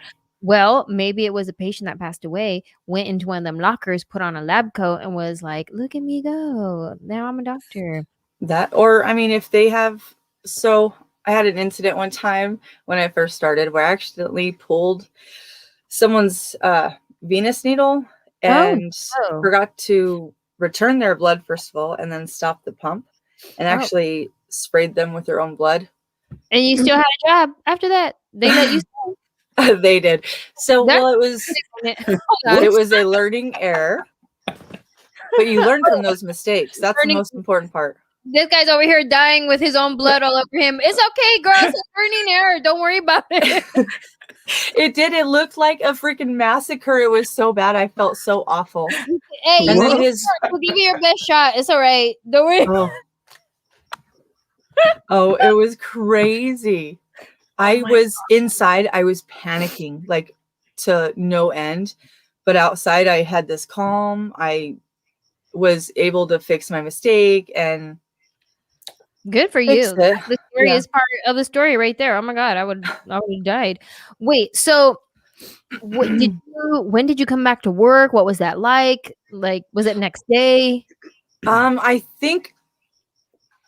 well, maybe it was a patient that passed away, went into one of them lockers, put on a lab coat and was like, look at me go. Now I'm a doctor. That, or I mean, if they have, so I had an incident one time when I first started where I accidentally pulled someone's venous needle and forgot to return their blood first of all, and then stop the pump, and actually sprayed them with their own blood. And you still had a job after that. They let you stay. They did. So it was a learning error. But you learn from those mistakes. That's the most important part. This guy's over here dying with his own blood all over him. It's okay, girl. It's a learning error. Don't worry about it. It did. It looked like a freaking massacre. It was so bad. I felt so awful. Hey, we'll give you your best shot. It's all right. Don't worry. Oh, it was crazy. I was inside. I was panicking like to no end. But outside, I had this calm. I was able to fix my mistake, and good for you. The story is part of the story right there. Oh my God, I would have died. Wait, so when did you come back to work? What was that like? Like, was it next day? I think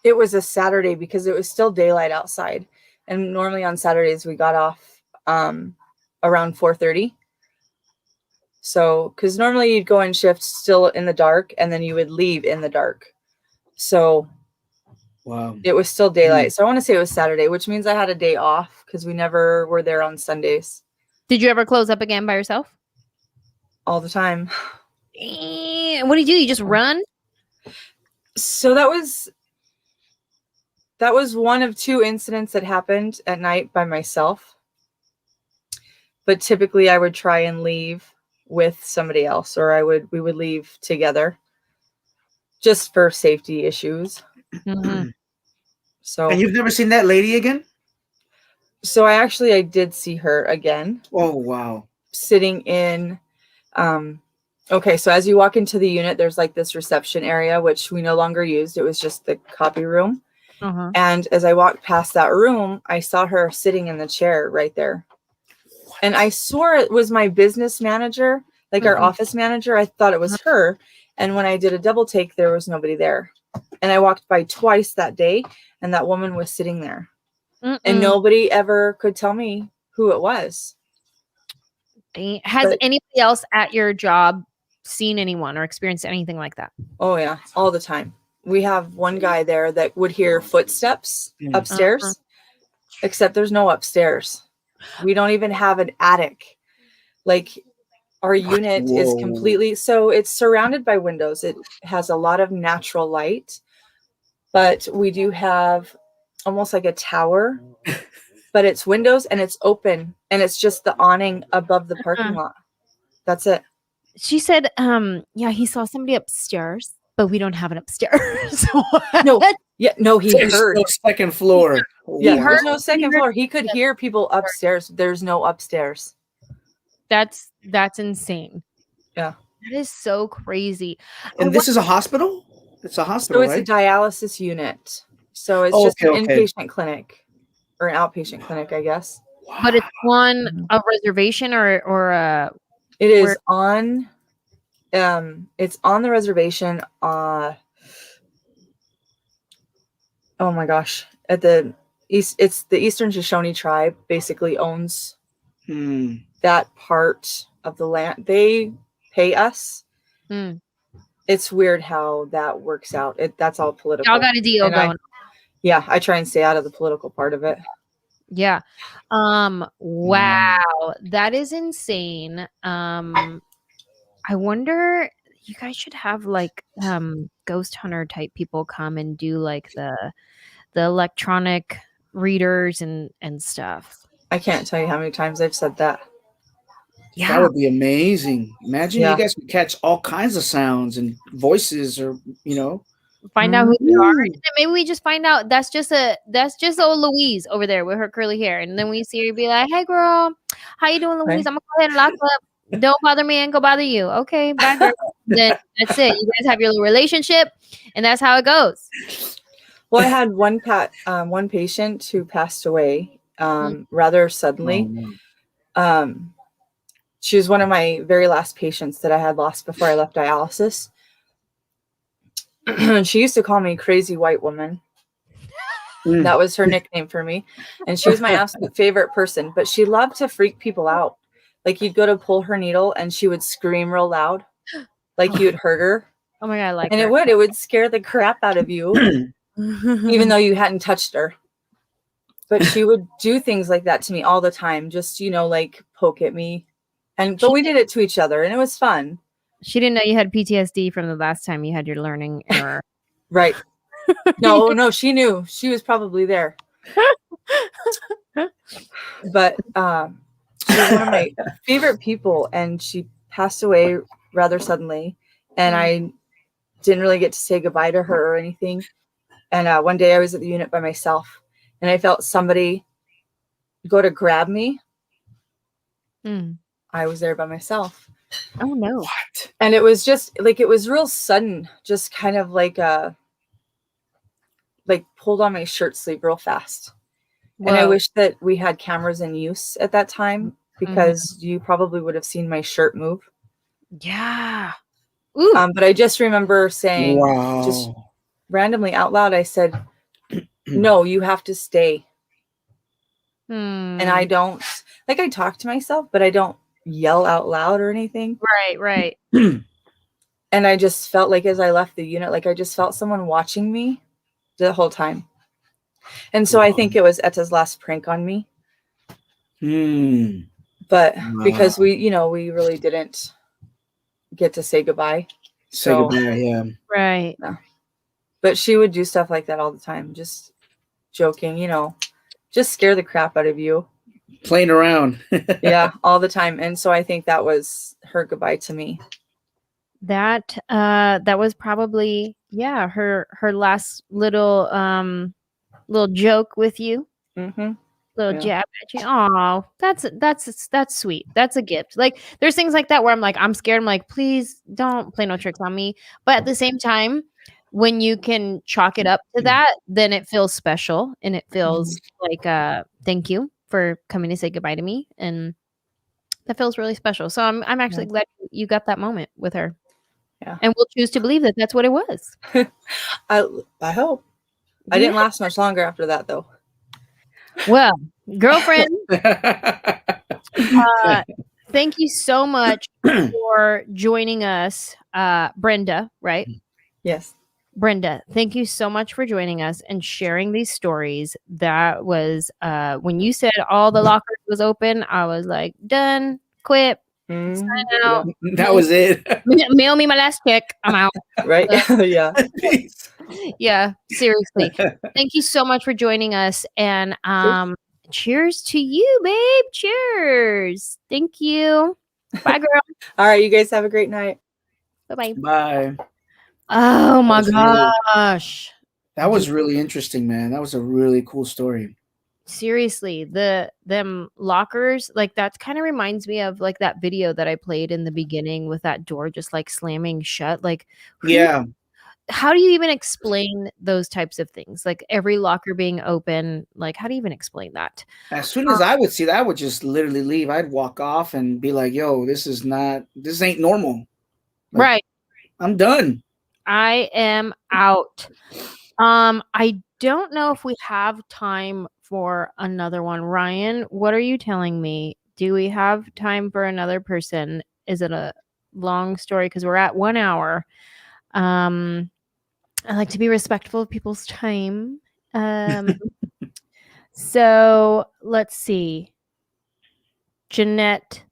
it was a Saturday because it was still daylight outside, and normally on Saturdays we got off around 4:30. So, because normally you'd go in shift still in the dark, and then you would leave in the dark. So, wow, it was still daylight. So I want to say it was Saturday, which means I had a day off because we never were there on Sundays. Did you ever close up again by yourself? All the time. What do? You just run? So that was one of two incidents that happened at night by myself. But typically I would try and leave with somebody else, or we would leave together just for safety issues. Mm-hmm. So, and you've never seen that lady again? So I did see her again. Oh, wow. Sitting in, okay. So as you walk into the unit, there's like this reception area, which we no longer used. It was just the copy room. Uh-huh. And as I walked past that room, I saw her sitting in the chair right there. And I swore it was my business manager, like our office manager. I thought it was her. And when I did a double take, there was nobody there. And I walked by twice that day, and that woman was sitting there. And nobody ever could tell me who it was. Has anybody else at your job seen anyone or experienced anything like that? Oh, yeah, all the time. We have one guy there that would hear footsteps upstairs, except there's no upstairs. We don't even have an attic. Like, our unit is completely, so it's surrounded by windows. It has a lot of natural light, but we do have almost like a tower, but it's windows and it's open, and it's just the awning above the parking lot. That's it. She said, he saw somebody upstairs, but we don't have an upstairs. No, he heard. No second floor. Yeah, there's no second floor. He could hear people upstairs. There's no upstairs. That's insane. Yeah. That is so crazy. And this is a hospital? It's a hospital, so it's a dialysis unit. So it's just an inpatient clinic or an outpatient clinic, I guess. Wow. But it's on a reservation or a... It is on... it's on the reservation. Oh my gosh! At the east, it's the Eastern Shoshone tribe. Basically, owns that part of the land. They pay us. It's weird how that works out. That's all political. Y'all got a deal going. I try and stay out of the political part of it. Yeah. Wow, that is insane. I wonder. You guys should have like ghost hunter type people come and do like the electronic readers and stuff. I can't tell you how many times I've said that. Yeah, that would be amazing. Imagine you guys could catch all kinds of sounds and voices, or find out who they are. And then maybe we just find out that's just old Louise over there with her curly hair, and then we see her be like, "Hey, girl, how you doing, Louise? I'm gonna go ahead and lock up. Don't bother me and go bother you. Okay, bye, girl." Then that's it. You guys have your little relationship, and that's how it goes. Well, I had one patient who passed away rather suddenly. She was one of my very last patients that I had lost before I left dialysis. She used to call me Crazy White Woman. That was her nickname for me. And she was my absolute favorite person, but she loved to freak people out. Like you'd go to pull her needle and she would scream real loud, like you had hurt her. Oh my God, I like And her. it would scare the crap out of you, even though you hadn't touched her. But she would do things like that to me all the time, just, like poke at me. But we did it to each other and it was fun. She didn't know you had PTSD from the last time you had your learning error. Right. No, she knew. She was probably there. But she was one of my favorite people, and she passed away rather suddenly. And I didn't really get to say goodbye to her or anything. And one day I was at the unit by myself, and I felt somebody go to grab me. I was there by myself. Oh no. What? And it was just like, it was real sudden, just kind of like pulled on my shirt sleeve real fast. Whoa. And I wish that we had cameras in use at that time, because you probably would have seen my shirt move. Yeah. But I just remember saying, just randomly out loud, I said, no, you have to stay. And I don't, like, I talk to myself, but I don't yell out loud or anything. Right. And I just felt like as I left the unit, like I just felt someone watching me the whole time. And so I think it was Etta's last prank on me. But because we really didn't get to say goodbye. Say goodbye, yeah. Right. No. But she would do stuff like that all the time, just joking, just scare the crap out of you. Playing around. Yeah, all the time. And so I think that was her goodbye to me. That was probably, her last little joke with you. Little jab at you. Oh, that's sweet. That's a gift. Like, there's things like that where I'm scared. I'm like, please don't play no tricks on me. But at the same time, when you can chalk it up to that, then it feels special, and it feels like thank you for coming to say goodbye to me, and that feels really special. So I'm actually glad you got that moment with her. Yeah, and we'll choose to believe that that's what it was. I hope. I didn't last much longer after that, though. Well, girlfriend, thank you so much for joining us, Brenda. Right? Yes. Brenda, thank you so much for joining us and sharing these stories. That was when you said all the lockers was open, I was like, done, quit, sign out. That was it. Mail me my last check. I'm out. Right? Yeah. Yeah, seriously. Thank you so much for joining us, and cheers to you, babe. Cheers. Thank you. Bye, girl. All right, you guys have a great night. Bye-bye. Bye. Oh my gosh. That was really interesting, man. That was a really cool story. Seriously, them lockers, like, that kind of reminds me of like that video that I played in the beginning with that door just like slamming shut. Like, yeah. How do you even explain those types of things? Like every locker being open, like, how do you even explain that? As soon as I would see that, I would just literally leave. I'd walk off and be like, yo, this ain't normal. Like, right. I'm done. I am out. I don't know if we have time for another one. Ryan, what are you telling me? Do we have time for another person? Is it a long story? Because we're at 1 hour. I like to be respectful of people's time. So let's see. Janet.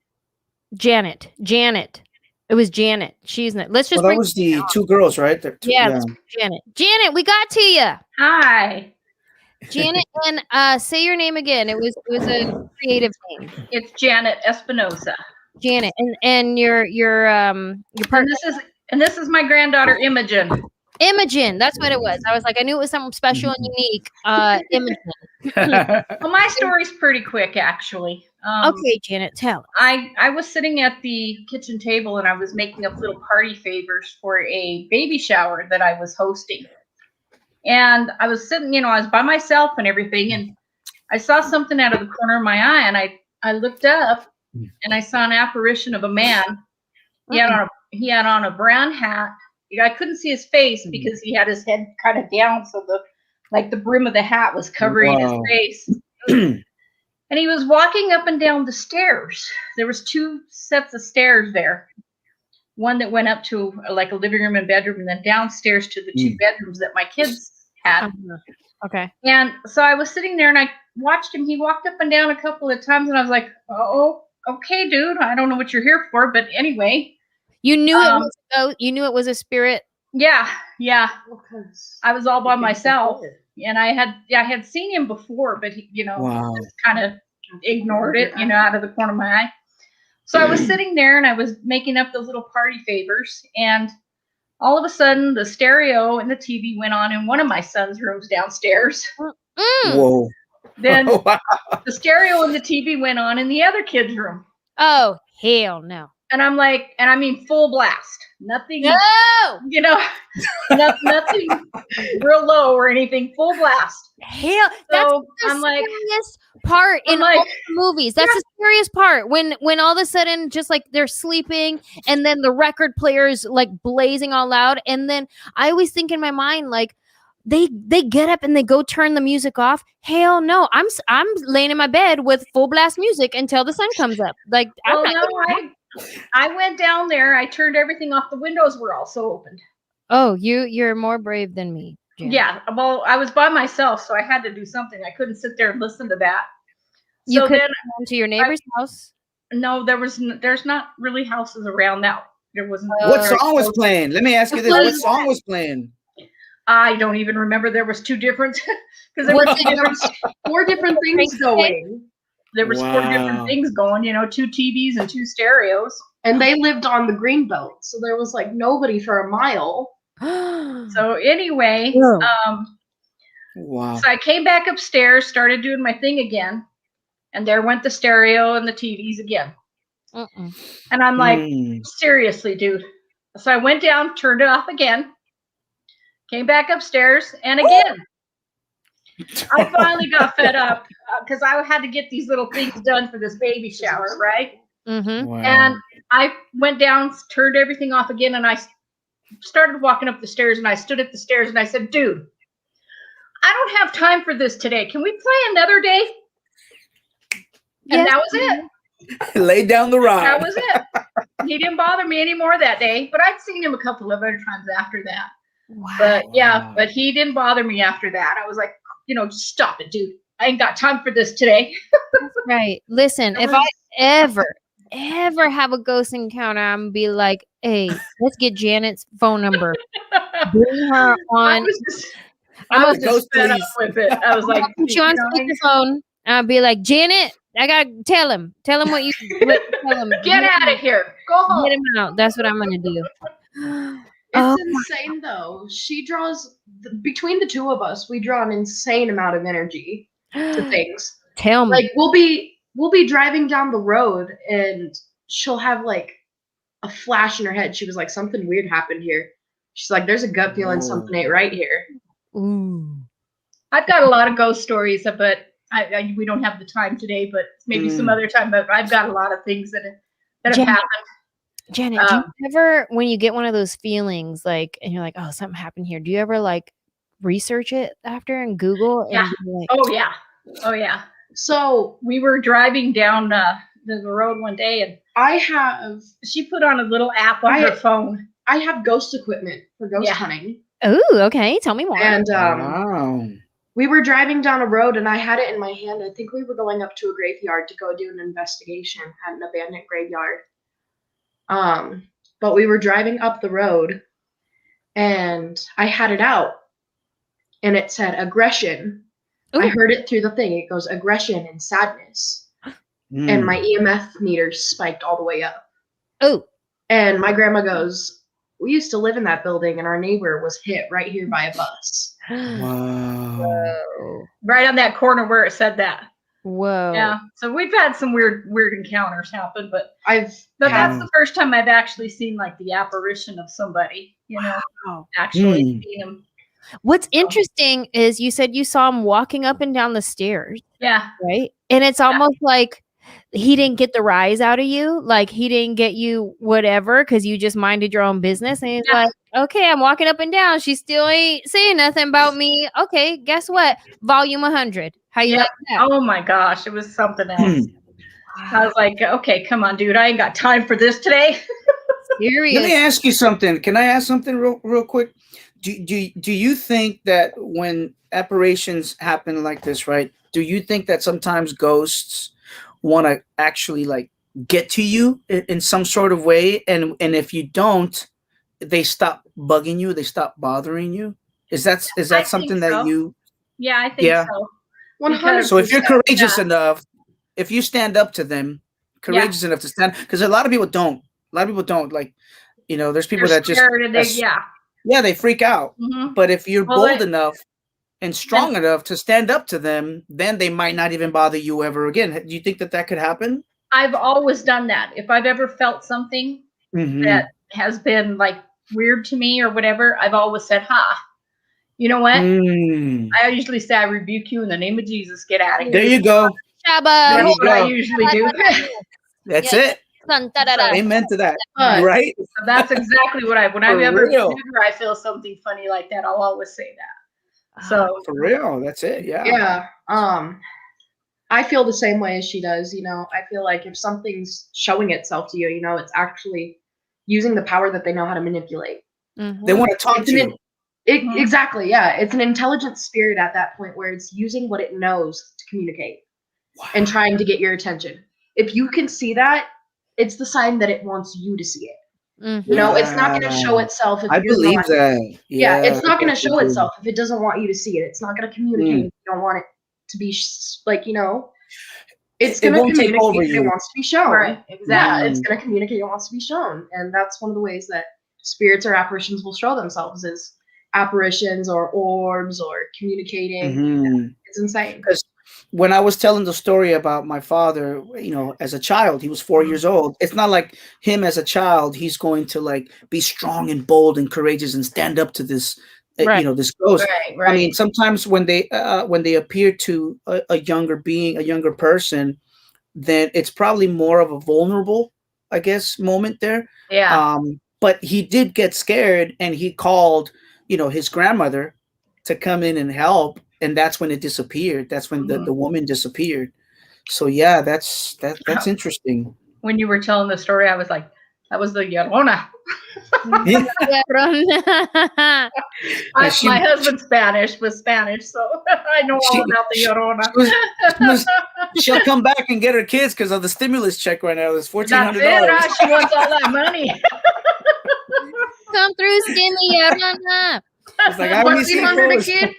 It was Janet. She's not. Let's just. Well, that was the two girls, right? Yeah. Janet. Janet, we got to you. Hi. Janet, and say your name again. It was a creative name. It's Janet Espinosa. Janet, and your partner. And this is my granddaughter Imogen. Imogen, that's what it was. I was like, I knew it was something special and unique. Imogen. Well, my story's pretty quick, actually. Okay, Janet, tell. I was sitting at the kitchen table and I was making up little party favors for a baby shower that I was hosting. And I was sitting, I was by myself and everything, and I saw something out of the corner of my eye, and I looked up and I saw an apparition of a man. He had on a brown hat. I couldn't see his face because he had his head kind of down, so the brim of the hat was covering his face. And he was walking up and down the stairs. There was 2 sets of stairs there. One that went up to like a living room and bedroom, and then downstairs to the 2 bedrooms that my kids had. Okay. And so I was sitting there and I watched him. He walked up and down a couple of times, and I was like, "Oh, okay, dude. I don't know what you're here for, but anyway." You knew you knew it was a spirit. Yeah. I was all by myself, and I had seen him before, but he, just kind of ignored it, out of the corner of my eye. So I was sitting there and I was making up those little party favors, and all of a sudden the stereo and the TV went on in one of my son's rooms downstairs. Whoa. Then the stereo and the TV went on in the other kid's room. Oh, hell no. And I'm like, and I mean full blast. Nothing, No! nothing real low or anything, full blast. Hell, that's So the I'm like, scariest part in all the movies. That's the scariest part. When all of a sudden, just like they're sleeping, and then the record player's like blazing all loud, and then I always think in my mind like they get up and they go turn the music off. Hell no, I'm laying in my bed with full blast music until the sun comes up. Like I went down there. I turned everything off. The windows were also opened. Oh, you're more brave than me, Jen. Yeah, well, I was by myself, so I had to do something. I couldn't sit there and listen to that. You so could then go to your neighbor's house. No, there's not really houses around now. There wasn't. What song was playing? Let me ask you this: what song was playing? I don't even remember. There was 2 different because there was 4 different things going. There was 4 different things going. 2 TVs and 2 stereos. And they lived on the green belt, so there was like nobody for a mile. So anyway, Wow. So I came back upstairs, started doing my thing again, and there went the stereo and the TVs again. And I'm like, seriously, dude. So I went down, turned it off again, came back upstairs, and again. I finally got fed up because I had to get these little things done for this baby shower, right? Mm-hmm. Wow. And I went down, turned everything off again, and I started walking up the stairs, and I stood at the stairs, and I said, dude, I don't have time for this today. Can we play another day? And that was it. Lay down the rod. That was it. He didn't bother me anymore that day, but I'd seen him a couple of other times after that. Wow. But yeah, but he didn't bother me after that. I was like, just stop it, dude. I ain't got time for this today. Right. Listen, if I ever have a ghost encounter, I'm gonna be like, hey, let's get Janet's phone number. Bring her on. I was just fed up with it. I was like, put you on speakerphone. I'll be like, Janet, I gotta tell him what you tell him. Get out of here. Go home. Get him out. That's what I'm gonna do. It's insane though. She draws between the 2 of us, we draw an insane amount of energy to things. Tell me. Like we'll be driving down the road and she'll have like a flash in her head. She was like, something weird happened here. She's like, there's a gut feeling something ain't right here. Ooh. I've got a lot of ghost stories, but we don't have the time today, but maybe some other time. But I've got a lot of things that have happened. Janet, do you ever, when you get one of those feelings, like, and you're like, oh, something happened here, do you ever like research it after and Google? And Yeah. be like, Oh yeah. So we were driving down the road one day, and she put on a little app on her phone. I have ghost equipment for ghost hunting. Oh, okay. Tell me more. And Wow. we were driving down a road and I had it in my hand. I think we were going up to a graveyard to go do an investigation at an abandoned graveyard. But we were driving up the road and I had it out and it said aggression. Ooh. I heard it through the thing. It goes aggression and sadness. And my EMF meter spiked all the way up. Oh. And my grandma goes, we used to live in that building and our neighbor was hit right here by a bus. Wow. Whoa. Right on that corner where it said that. Whoa. Yeah. So we've had some weird encounters happen, but that's the first time I've actually seen like the apparition of somebody, actually seeing them. What's interesting is you said you saw him walking up and down the stairs. Yeah. Right. And it's almost like he didn't get the rise out of you. Like he didn't get you whatever because you just minded your own business. And he's like, okay, I'm walking up and down. She still ain't saying nothing about me. Okay, guess what? Volume 100. How you like that? Oh my gosh, it was something else. I was like, okay, come on, dude. I ain't got time for this today. Serious. Let me ask you something. Can I ask something real quick? Do you think that when apparitions happen like this, right? Do you think that sometimes ghosts want to actually like get to you in some sort of way, and if you don't, they stop bugging you, they stop bothering you? Is that something that you? Yeah, I think so. 100%. So if you're courageous enough, if you stand up to them, courageous enough to stand, because a lot of people don't. A lot of people don't, like, you know, there's people that just they freak out. Mm-hmm. But if you're bold enough and strong enough to stand up to them, then they might not even bother you ever again. Do you think that could happen? I've always done that. If I've ever felt something that has been like weird to me or whatever, I've always said, you know what? I usually say, I rebuke you in the name of Jesus. Get out of here. There you go. That's what I usually do. That's it. Amen to that. Right? That's exactly what whenever I feel something funny like that, I'll always say that. So for real, that's it. Yeah. Yeah. I feel the same way as she does. You know, I feel like if something's showing itself to you, you know, it's actually using the power that they know how to manipulate. They want to talk to you. Exactly. Yeah. It's an intelligent spirit at that point where it's using what it knows to communicate and trying to get your attention. If you can see that, it's the sign that it wants you to see it. You know, it's not going to show itself if I believe that. Yeah, it's not going to show itself if it doesn't want you to see it. It's not going to communicate if you don't want it to be like, you know, it's going to communicate if it wants to be shown. Right, exactly. Yeah, it's going to communicate it wants to be shown. And that's one of the ways that spirits or apparitions will show themselves, is apparitions or orbs or communicating. It's insane. Because when I was telling the story about my father, you know, as a child, he was 4 years old. It's not like him as a child, he's going to like be strong and bold and courageous and stand up to this, you know, this ghost. Right. I mean, sometimes when they appear to a younger being, a younger person, then it's probably more of a vulnerable, I guess, moment there. Yeah. But he did get scared, and he called, you know, his grandmother to come in and help. And that's when it disappeared. That's when the woman disappeared. So yeah, that's interesting. When you were telling the story, I was like, that was the Llorona. My husband's Spanish, so I know all about the Llorona. She'll come back and get her kids because of the stimulus check right now. It's $1,400. She wants all that money. Come through, skinny Llorona. It's like, $1,400 a kid.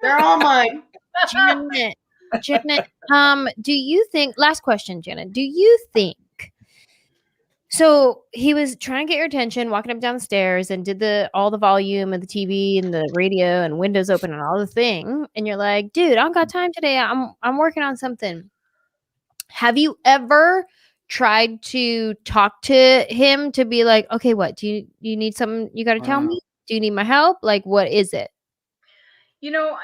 They're all mine. Janet, do you think, last question, Janet, do you think, so he was trying to get your attention, walking up down the stairs and did all the volume of the TV and the radio and windows open and all the thing. And you're like, dude, I don't got time today. I'm working on something. Have you ever tried to talk to him to be like, okay, what do you need something you got to tell me? Do you need my help? Like, what is it? You know,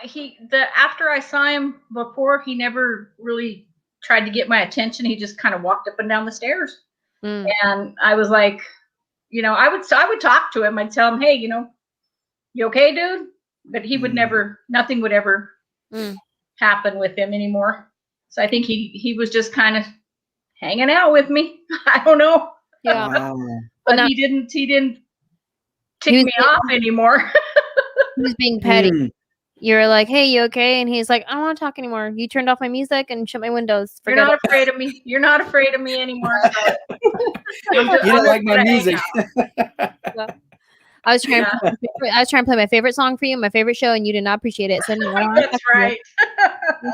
after I saw him before, he never really tried to get my attention. He just kind of walked up and down the stairs. And I was like, you know, I would talk to him. I'd tell him, hey, you know, you okay, dude? But he would never, nothing would ever happen with him anymore. So I think he was just kind of hanging out with me. I don't know. Yeah. But he didn't tick me off anymore. He was being petty. You're like, hey, you okay? And he's like, I don't want to talk anymore. You turned off my music and shut my windows. You're not afraid of me. You're not afraid of me anymore. You don't like my music. I was trying to play my favorite song for you, my favorite show, and you did not appreciate it. So that's right.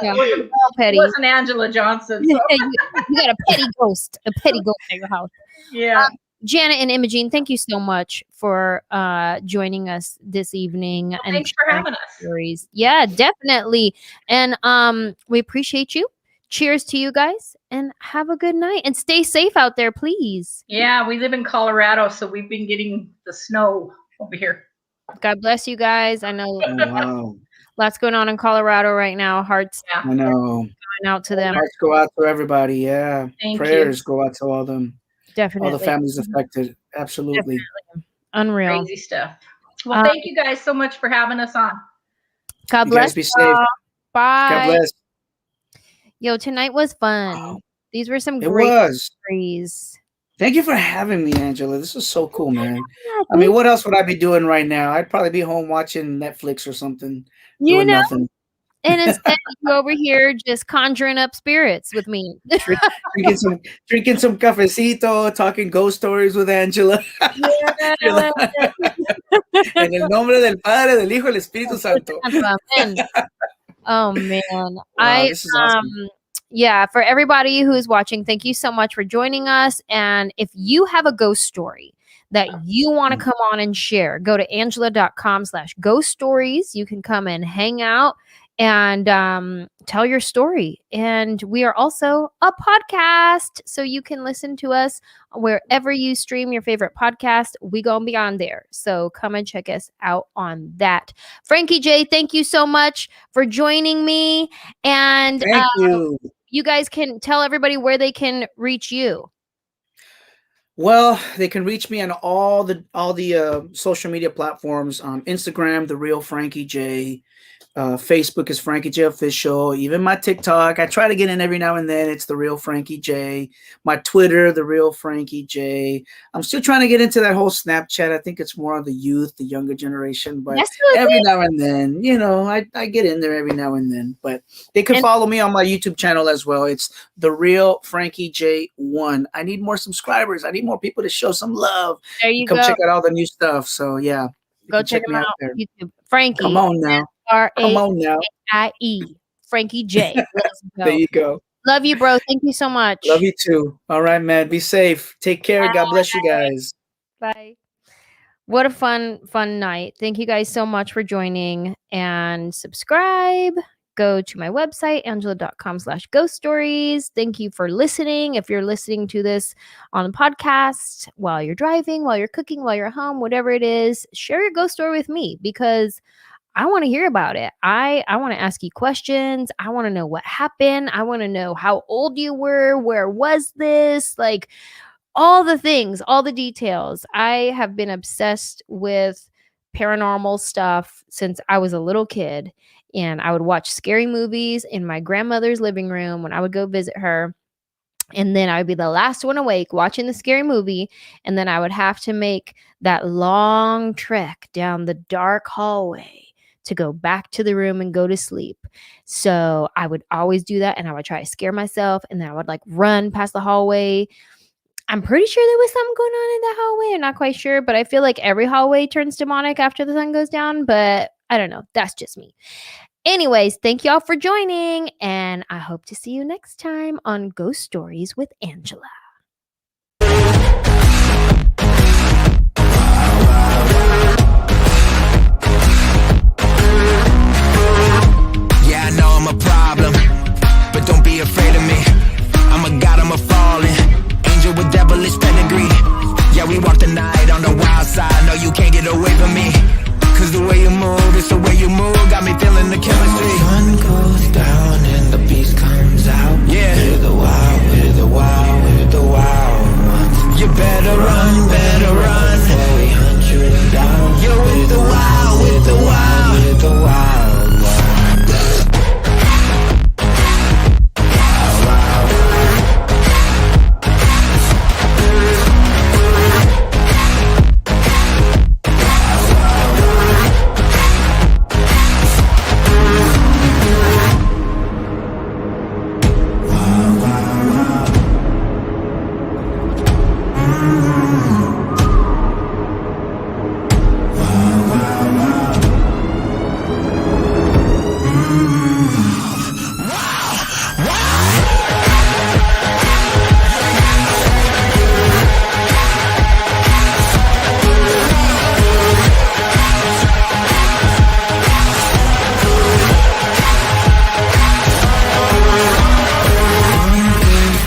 It wasn't Anjelah Johnson. So. You got a petty ghost at your house. Yeah. Janet and Imogene, thank you so much for joining us this evening. Well, thanks for having us. Stories. Yeah, definitely. And we appreciate you. Cheers to you guys, and have a good night. And stay safe out there, please. Yeah, we live in Colorado, so we've been getting the snow over here. God bless you guys. I know lots going on in Colorado right now. Hearts. I know. going out to them. Hearts go out to everybody. Yeah. Thank Prayers go out to all them, Definitely. all the families affected. Absolutely. Unreal. Crazy stuff. Well, thank you guys so much for having us on. God You bless. guys be safe. Bye. God bless. Yo, tonight was fun. Wow. These were some It great was. stories. Thank you for having me, Anjelah. This is so cool, man. Yeah, I mean, what else would I be doing right now? I'd probably be home watching Netflix or something, you doing know, nothing. and instead you over here just conjuring up spirits with me. drinking some cafecito, talking ghost stories with Anjelah. Yeah. En el nombre del Padre, del Hijo, del Espíritu Santo. Amen. Oh man. Wow, this is awesome. Yeah, for everybody who's watching, thank you so much for joining us. And if you have a ghost story that you want to come on and share, go to anjelah.com/ghost stories. You can come and hang out and tell your story. And we are also a podcast, so you can listen to us wherever you stream your favorite podcast. We go beyond there. So come and check us out on that. Frankie J, thank you so much for joining me. And Thank you. You guys can tell everybody where they can reach you. Well, they can reach me on all the social media platforms. On Instagram, The Real Frankie J. Facebook is Frankie J Official. Even my TikTok, I try to get in every now and then. It's The Real Frankie J. My Twitter, The Real Frankie J. I'm still trying to get into that whole Snapchat. I think it's more of the youth, the younger generation. But every now and then, I get in there every now and then. But they can follow me on my YouTube channel as well. It's The Real Frankie J 1. I need more subscribers. I need more people to show some love. There you Come go. check out all the new stuff. So yeah, Go check them out there. on YouTube. Frankie. Come on now. Come on now. R-A-I-E. Frankie J. Let's go. There you go. Love you, bro. Thank you so much. Love you too. All right, man. Be safe. Take care. God bless you guys. Bye. What a fun night. Thank you guys so much for joining, and subscribe. Go to my website, anjelah.com/ghost stories. Thank you for listening. If you're listening to this on the podcast while you're driving, while you're cooking, while you're home, whatever it is, share your ghost story with me, because I want to hear about it. I want to ask you questions. I want to know what happened. I want to know how old you were. Where was this? Like, all the things, all the details. I have been obsessed with paranormal stuff since I was a little kid. And I would watch scary movies in my grandmother's living room when I would go visit her. And then I would be the last one awake watching the scary movie. And then I would have to make that long trek down the dark hallway to go back to the room and go to sleep. So I would always do that. And I would try to scare myself. And then I would run past the hallway. I'm pretty sure there was something going on in that hallway. I'm not quite sure, but I feel like every hallway turns demonic after the sun goes down. But I don't know. That's just me. Anyways, thank y'all for joining, and I hope to see you next time on Ghost Stories with Anjelah. Yeah, I know I'm a problem, but don't be afraid of me. I'm a god, I'm a fallen angel with devilish pedigree. Yeah, we walk the night on the wild side. No, you can't get away from me. Cause the way you move, it's the way you move. Got me feeling the chemistry. Sun goes down.